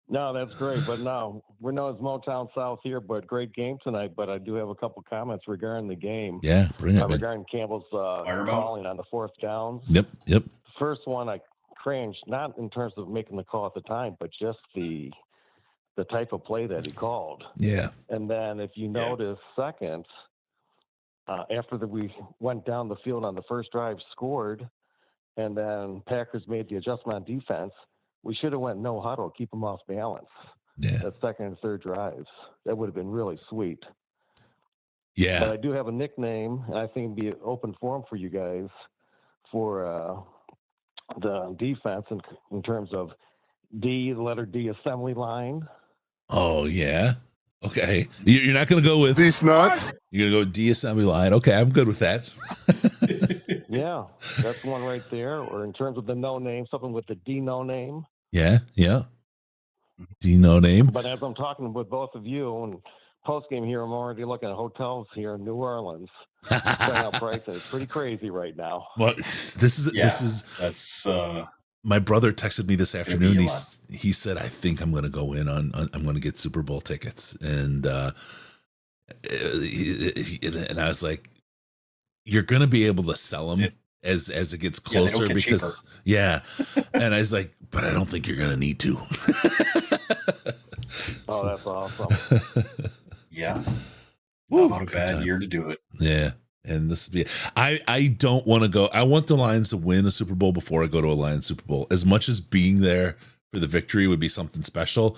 No, that's great. But no, we're known as Motown South here, but great game tonight. But I do have a couple comments regarding the game. Yeah, bring it. Regarding Campbell's calling on the fourth downs. Yep. The first one, I cringed, not in terms of making the call at the time, but just the type of play that he called. Yeah. And then if you notice, second, after we went down the field on the first drive, scored, and then Packers made the adjustment on defense, we should have went no huddle, keep them off balance. Yeah. That second and third drives. That would have been really sweet. Yeah. But I do have a nickname, and I think it'd be an open forum for you guys for the defense in terms of the letter D assembly line. Oh, yeah. Okay. You're not going to go with these nuts? You're going to go D assembly line. Okay, I'm good with that. Yeah, that's one right there. Or in terms of the no name, something with the D no name. Yeah. D no name. But as I'm talking with both of you and post game here, I'm already looking at hotels here in New Orleans. Prices. It's pretty crazy right now. Well, that's my brother texted me this afternoon. He said, I think I'm going to go in on I'm going to get Super Bowl tickets. And I was like, you're going to be able to sell them as it gets closer because And I was like, but I don't think you're going to need to. Oh, that's awesome. Yeah. Not a bad year to do it. Yeah. And this would be, I don't want to go. I want the Lions to win a Super Bowl before I go to a Lions Super Bowl. As much as being there for the victory would be something special,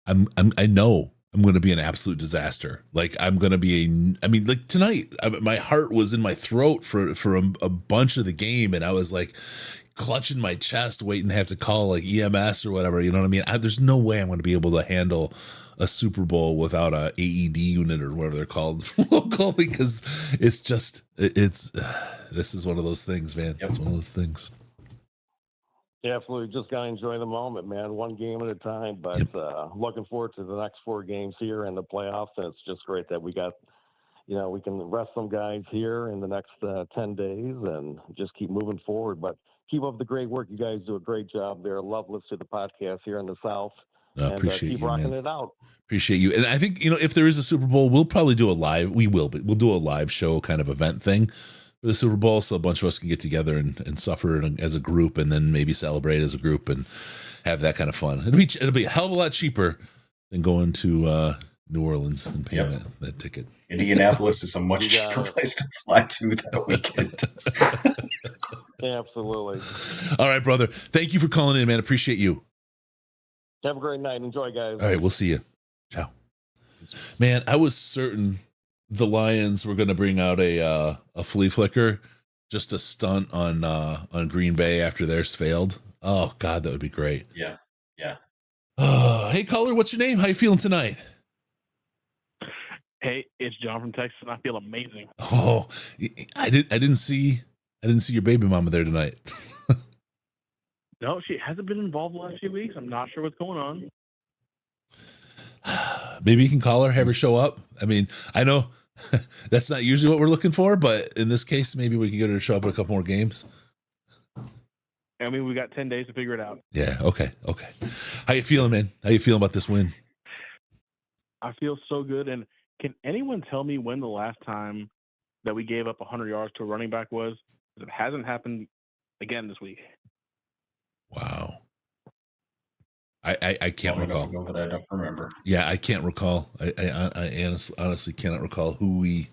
I know I'm going to be an absolute disaster. Like I'm going to be like tonight, my heart was in my throat for a bunch of the game. And I was like clutching my chest, waiting to have to call like EMS or whatever. You know what I mean? There's no way I'm going to be able to handle a Super Bowl without a AED unit or whatever they're called local, because it's just, this is one of those things, man. It's one of those things. Yeah, absolutely. Just got to enjoy the moment, man. One game at a time, but looking forward to the next 4 games here in the playoffs. And it's just great that we got, we can rest some guys here in the next 10 days and just keep moving forward. But keep up the great work. You guys do a great job there. Love listening to the podcast here in the South. Appreciate keep you, rocking man. it out. Appreciate you. And I think, if there is a Super Bowl, we'll probably do we'll do a live show kind of event thing for the Super Bowl. So a bunch of us can get together and suffer as a group and then maybe celebrate as a group and have that kind of fun. It'll be a hell of a lot cheaper than going to New Orleans and paying that ticket. Indianapolis is a much cheaper place to fly to that weekend. Absolutely. All right, brother. Thank you for calling in, man. Appreciate you. Have a great night. Enjoy, guys. All right, we'll see you. Ciao. Man, I was certain the Lions were going to bring out a flea flicker, just a stunt on Green Bay after theirs failed. Oh God, that would be great. Yeah. Hey, caller, what's your name? How you feeling tonight? Hey, it's John from Texas, and I feel amazing. Oh, I didn't see your baby mama there tonight. No, she hasn't been involved the last few weeks. I'm not sure what's going on. Maybe you can call her, have her show up. I mean, I know that's not usually what we're looking for, but in this case, maybe we can get her to show up at a couple more games. I mean, we got 10 days to figure it out. Yeah. Okay. How you feeling, man? How you feeling about this win? I feel so good. And can anyone tell me when the last time that we gave up 100 yards to a running back was? Because it hasn't happened again this week. Wow. I can't recall. That I don't remember. Yeah, I can't recall. I honestly cannot recall who we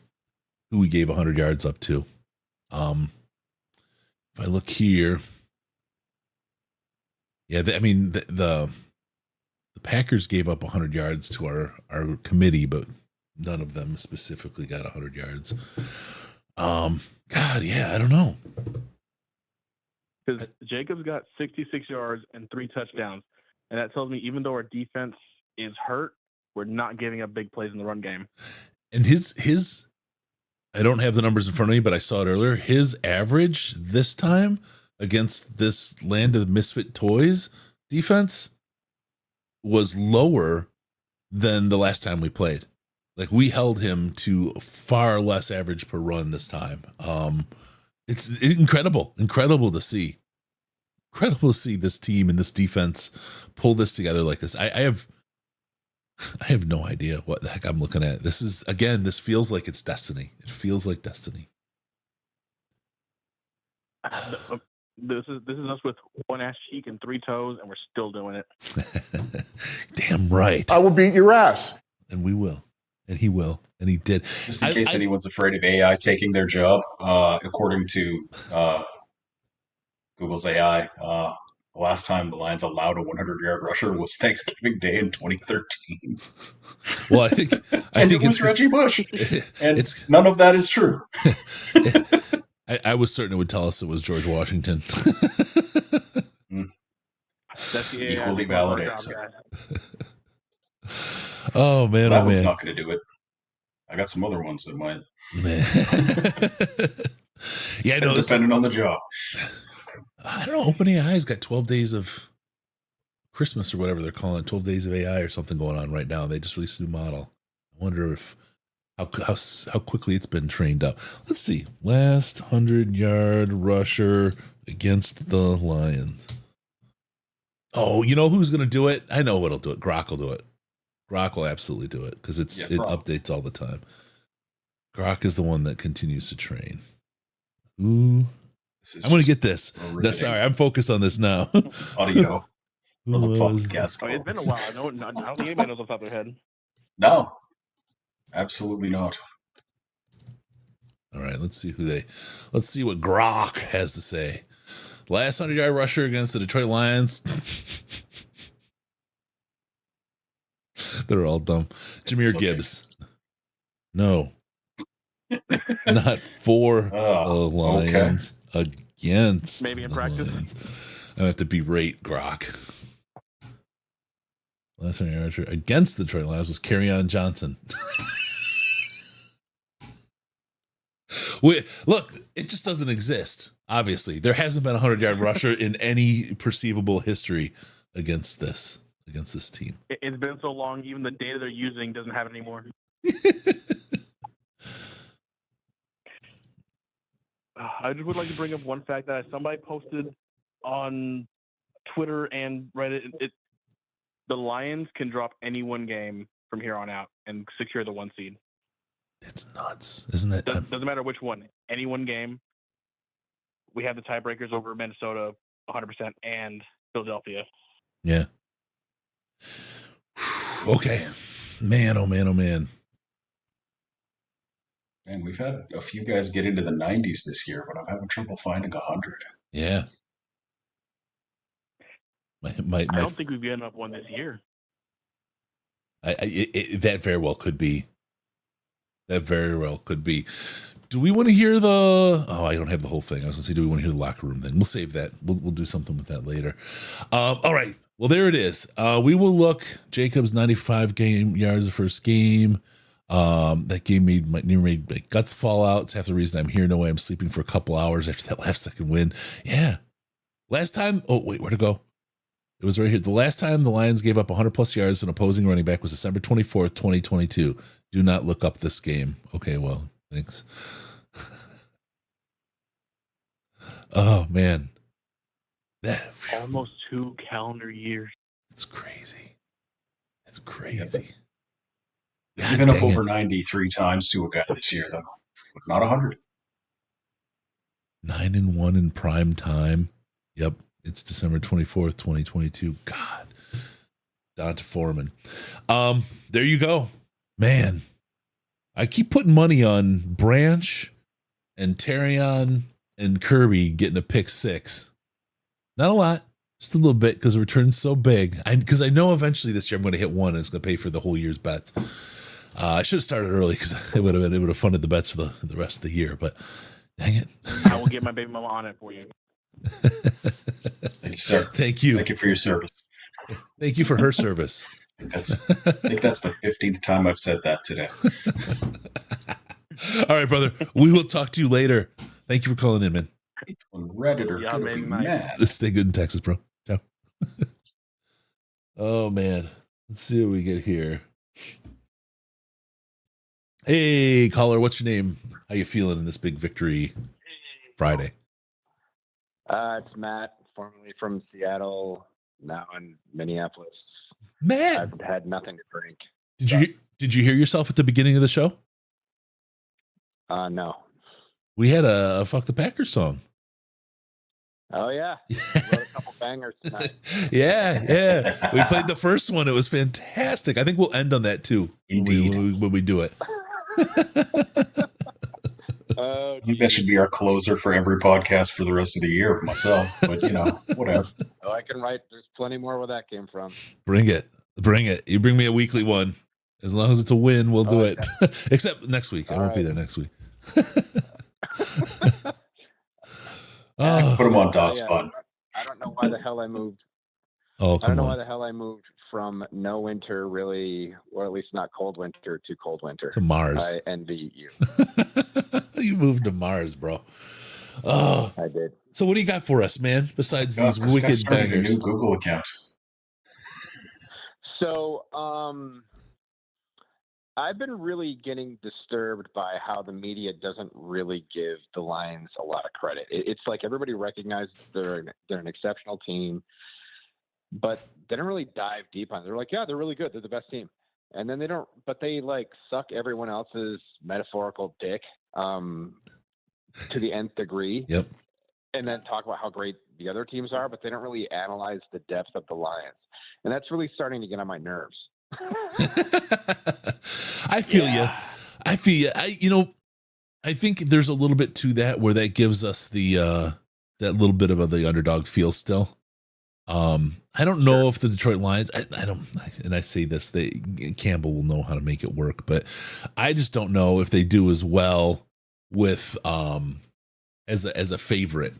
gave 100 yards up to. If I look here, the Packers gave up 100 yards to our committee, but none of them specifically got 100 yards. God, yeah, I don't know. Because Jacobs got 66 yards and 3 touchdowns. And that tells me even though our defense is hurt, we're not giving up big plays in the run game. And his I don't have the numbers in front of me, but I saw it earlier. His average this time against this Land of Misfit Toys defense was lower than the last time we played. Like we held him to far less average per run this time. It's incredible to see. Incredible to see this team and this defense pull this together like this. I have no idea what the heck I'm looking at. This feels like it's destiny. It feels like destiny. This is us with one ass cheek and 3 toes, and we're still doing it. Damn right. I will beat your ass. And we will. And he will. And he did. Just in case anyone's afraid of AI taking their job, according to Google's AI. The last time the Lions allowed a 100-yard rusher was Thanksgiving Day in 2013. Well, I think it was Reggie Bush, and none of that is true. I was certain it would tell us it was George Washington. That's the equally valid answer. Oh man, that oh one's man. not going to do it. I got some other ones that might. Yeah, no, depending on the job. I don't know. OpenAI's got 12 days of Christmas or whatever they're calling it, 12 days of AI or something going on right now. They just released a new model. I wonder if how quickly it's been trained up. Let's see. Last 100-yard rusher against the Lions. Oh, you know who's going to do it? I know what'll do it. Grok will do it. Grok will absolutely do it because it updates all the time. Grok is the one that continues to train. Ooh. I'm going to get this. Sorry, I'm focused on this now. Audio. For the podcast. It's been a while. I don't think anybody knows off the top of their head. No. Absolutely not. All right, let's see what Grok has to say. Last 100-yard rusher against the Detroit Lions. They're all dumb. Jahmyr Gibbs. No. Not for the Lions. Okay. Against maybe in practice. Lions. I have to berate Grok. Last 100-yard rusher against the Detroit Lions was Kerryon Johnson. Look, it just doesn't exist. Obviously, there hasn't been a 100-yard rusher in any perceivable history against this team. It's been so long, even the data they're using doesn't have it anymore. I just would like to bring up one fact that somebody posted on Twitter and Reddit. The Lions can drop any one game from here on out and secure the 1 seed. It's nuts, isn't it? Doesn't matter which one. Any one game. We have the tiebreakers over Minnesota 100% and Philadelphia. Yeah. Okay. Man, oh man, oh man. Man, we've had a few guys get into the 90s this year, but I'm having trouble finding 100. Yeah. I don't think we've given up one this year. That very well could be. That very well could be. Do we want to hear the... Oh, I don't have the whole thing. I was going to say, do we want to hear the locker room thing? We'll save that. We'll do something with that later. All right. Well, there it is. We will look. Jacobs 95 yards the first game. That game made my guts fall out. It's half the reason I'm here. No way I'm sleeping for a couple hours after that last second win. Yeah. Last time... Oh, wait. Where'd it go? It was right here. The last time the Lions gave up 100-plus yards to an opposing running back was December 24th, 2022. Do not look up this game. Okay, well, thanks. Oh, man. Almost 2 calendar years. It's crazy. It's crazy. They've been up over 93 times to a guy this year, though. But not 100. 9-1 in prime time. Yep. It's December 24th, 2022. God. Don Foreman. There you go. Man. I keep putting money on Branch and Terrion and Kirby getting a pick 6. Not a lot. Just a little bit because the return's so big. Because I know eventually this year I'm going to hit one and it's going to pay for the whole year's bets. I should have started early because it would have funded the bets for the rest of the year. But dang it. I will get my baby mama on it for you. Thank you, sir. Thank you. Thank you for your service. Thank you for her service. I think that's the 15th time I've said that today. All right, brother. We will talk to you later. Thank you for calling in, man. Reddit or mad. Stay good in Texas, bro. Ciao. Oh, man. Let's see what we get here. Hey, caller, what's your name? How you feeling in this big victory Friday? It's Matt, formerly from Seattle, now in Minneapolis. Matt, I've had nothing to drink. Did you hear yourself at the beginning of the show? No. We had a Fuck the Packers song. Oh, yeah. Wrote a couple bangers tonight. Yeah. We played the first one. It was fantastic. I think we'll end on that, too, when we do it. I think that should be our closer for every podcast for the rest of the year myself. But, whatever. Oh, I can write. There's plenty more where that came from. Bring it. You bring me a weekly one. As long as it's a win, we'll do it. Except next week. I won't be there next week. Put them on dog spot. I don't know why the hell I moved. Oh, I don't know why the hell I moved from no winter, really, or at least not cold winter, to cold winter. To Mars. I envy you. You moved to Mars, bro. Oh, I did. So what do you got for us, man? Besides Goff, these wicked started bangers. a new Google account. So, I've been really getting disturbed by how the media doesn't really give the Lions a lot of credit. It's like everybody recognizes they're an exceptional team, but they don't really dive deep on it. They're like, yeah, they're really good. They're the best team. And then they like suck everyone else's metaphorical dick to the nth degree. Yep. And then talk about how great the other teams are, but they don't really analyze the depth of the Lions. And that's really starting to get on my nerves. I feel you. I think there's a little bit to that where that gives us the that little bit of the underdog feel still. I don't know if the Detroit Lions, I say this, Campbell will know how to make it work, but I just don't know if they do as well with as a favorite.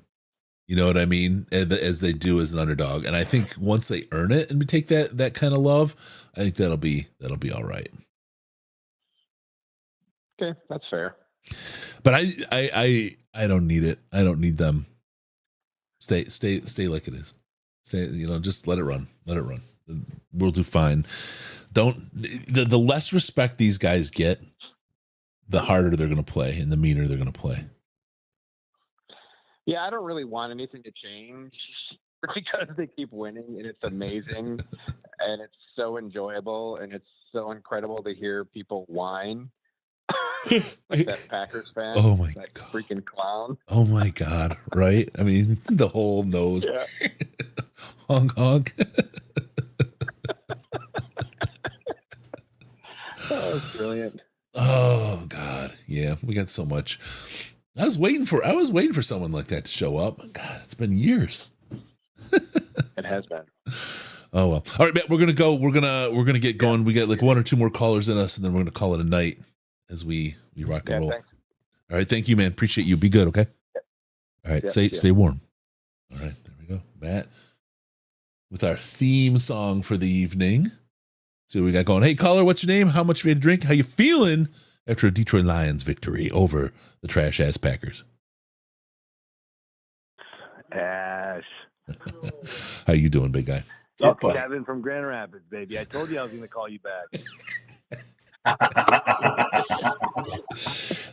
You know what I mean? As they do as an underdog. And I think once they earn it and we take that kind of love, I think that'll be all right. Okay, that's fair. But I don't need it. I don't need them. Stay like it is. Just let it run. Let it run. We'll do fine. The less respect these guys get, the harder they're going to play and the meaner they're going to play. Yeah, I don't really want anything to change because they keep winning and it's amazing and it's so enjoyable and it's so incredible to hear people whine like that Packers fan. Oh my God. Freaking clown. Oh my God. Right? I mean, the whole nose. Yeah. Honk, honk. Oh, that's brilliant. Oh God. Yeah, we got so much. I was waiting for someone like that to show up. God, it's been years. It has been. Oh well. All right, Matt, we're gonna get going. We got like one or two more callers in us, and then we're gonna call it a night as we rock and roll. Thanks. All right, thank you, man. Appreciate you. Be good, okay? All right, stay warm. All right, there we go. Matt with our theme song for the evening. See what we got going. Hey, caller, what's your name? How much have you had to drink? How you feeling after a Detroit Lions victory over the trash ass Packers? Ash. How you doing, big guy? It's Kevin from Grand Rapids, baby. I told you I was going to call you back.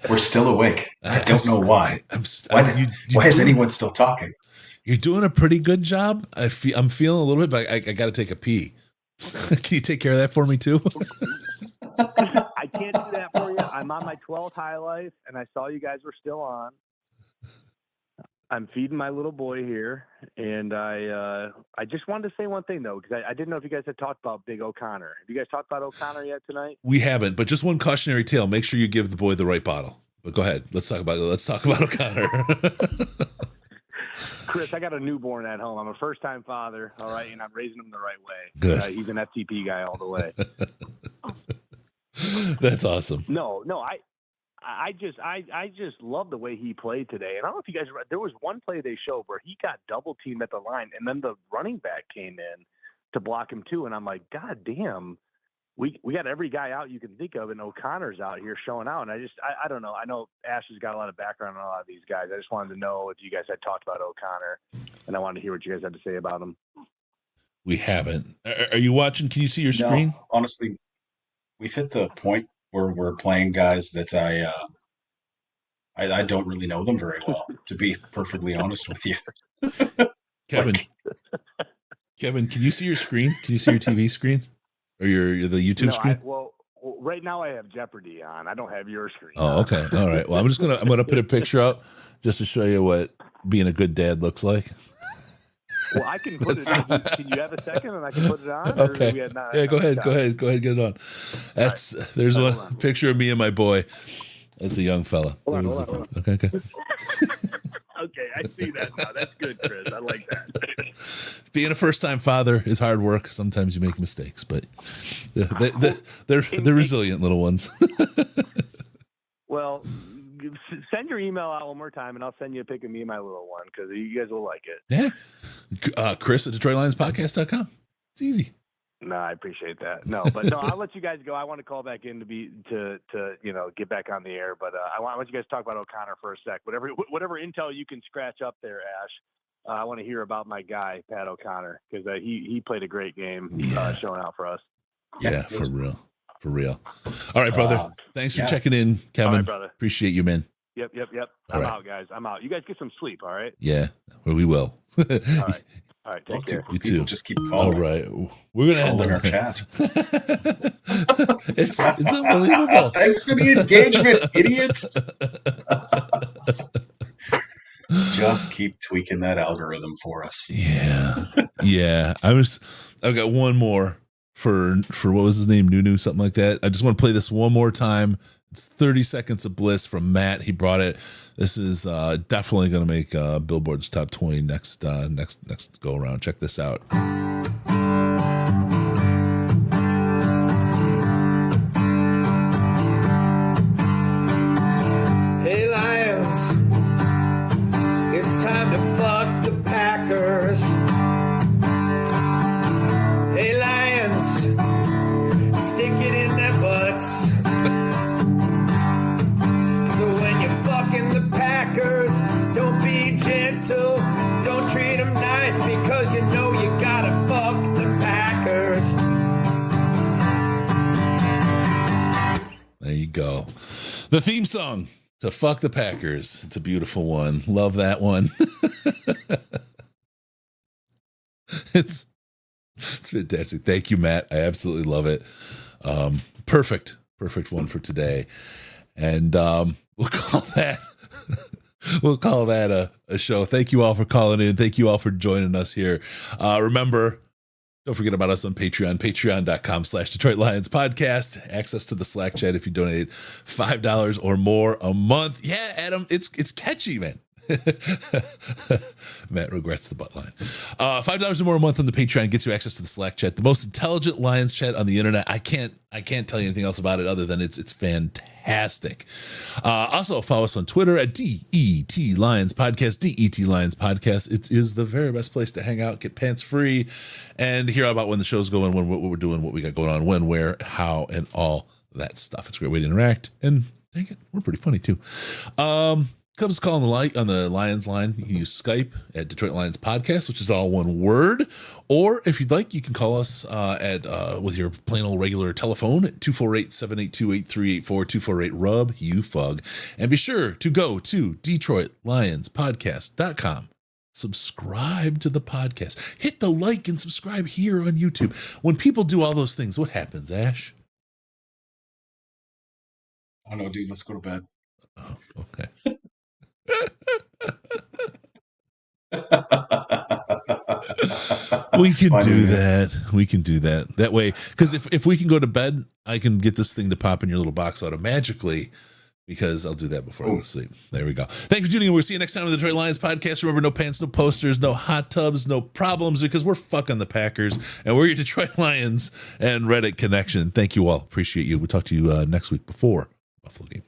We're still awake. I don't know why. Why is anyone still talking? You're doing a pretty good job. I'm feeling a little bit, but I got to take a pee. Can you take care of that for me too? I can't do that for you. I'm on my 12th high life, and I saw you guys were still on. I'm feeding my little boy here, and I just wanted to say one thing though, because I didn't know if you guys had talked about Big O'Connor. Have you guys talked about O'Connor yet tonight? We haven't, but just one cautionary tale. Make sure you give the boy the right bottle. But go ahead. Let's talk about O'Connor. Chris, I got a newborn at home. I'm a first-time father, all right, and I'm raising him the right way. Good. He's an FTP guy all the way. That's awesome. No, I just love the way he played today. And I don't know if you guys there was one play they showed where he got double teamed at the line, and then the running back came in to block him too. And I'm like, God damn, we got every guy out you can think of, and O'Connor's out here showing out. And I don't know. I know Ash has got a lot of background on a lot of these guys. I just wanted to know if you guys had talked about O'Connor, and I wanted to hear what you guys had to say about him. We haven't. Are you watching? Can you see your screen? No, honestly, we've hit the point where we're playing guys that I don't really know them very well, to be perfectly honest with you. Kevin, can you see your screen? Can you see your TV screen or the YouTube screen? Well, right now I have Jeopardy on. I don't have your screen. Oh, okay. All right. Well, I'm gonna put a picture up just to show you what being a good dad looks like. Well, I can put it. Can you have a second, and I can put it on? Okay. Yeah, go ahead. Get it on. There's one picture of me and my boy. That's a young fella. Hold on. Okay. Okay, I see that now. That's good, Chris. I like that. Being a first-time father is hard work. Sometimes you make mistakes, but they're resilient little ones. Well, send your email out one more time, and I'll send you a pic of me and my little one because you guys will like it. Yeah. Chris at DetroitLionsPodcast.com. It's easy. No, I appreciate that. No, I'll let you guys go. I want to call back in to get back on the air, but I want you guys to talk about O'Connor for a sec. Whatever intel you can scratch up there, Ash. I want to hear about my guy Pat O'Connor because he played a great game showing out for us. Yeah, for real. All right, brother. Thanks for checking in, Kevin. All right, brother. Appreciate you, man. Yep. All I'm right. out, guys. I'm out. You guys get some sleep. All right. Yeah, well, we will. All right. Take care. You too. Just keep calling. All right. We're gonna end in on our that. chat. It's unbelievable. Thanks for the engagement, idiots. Just keep tweaking that algorithm for us. Yeah. I've got one more for what was his name? Nunu, something like that. I just want to play this one more time. It's 30 Seconds of Bliss from Matt. He brought it. This is definitely going to make Billboard's top 20 next go around. Check this out. Hey Lions, it's time to fuck the Packers. Hey Lions, stick it in their butts. So when you're fucking the Packers, don't be gentle, don't treat them nice because you know you gotta fuck the Packers. There you go. The theme song to Fuck the Packers. It's a beautiful one. Love that one. It's fantastic. Thank you, Matt. I absolutely love it. Perfect one for today. And we'll call that a show. Thank you all for calling in. Thank you all for joining us here. Remember, don't forget about us on Patreon, patreon.com/Detroit Lions Podcast. Access to the Slack chat if you donate $5 or more a month. Yeah, Adam, it's catchy, man. Matt regrets the butt line. $5 or more a month on the Patreon gets you access to the Slack chat, the most intelligent Lions chat on the internet. I can't tell you anything else about it other than it's fantastic. Also follow us on Twitter at DET Lions Podcast. DET Lions Podcast. It is the very best place to hang out, get pants free, and hear about when the show's going, what we're doing, what we got going on, when, where, how, and all that stuff. It's a great way to interact, and dang it, we're pretty funny too. Come us call on the Lions line. You can use Skype at Detroit Lions Podcast, which is all one word. Or if you'd like, you can call us with your plain old regular telephone at 248-782-8384, 248-RUB-UFUG. And be sure to go to DetroitLionsPodcast.com. Subscribe to the podcast. Hit the like and subscribe here on YouTube. When people do all those things, what happens, Ash? I don't know, dude. Let's go to bed. Oh, okay. We can do that. That way, because if we can go to bed, I can get this thing to pop in your little box magically, because I'll do that before I go to sleep. There we go. Thanks for tuning in. We'll see you next time on the Detroit Lions Podcast. Remember, no pants, no posters, no hot tubs, no problems, because we're fucking the Packers, and we're your Detroit Lions and Reddit connection. Thank you all. Appreciate you. We'll talk to you next week before Buffalo game.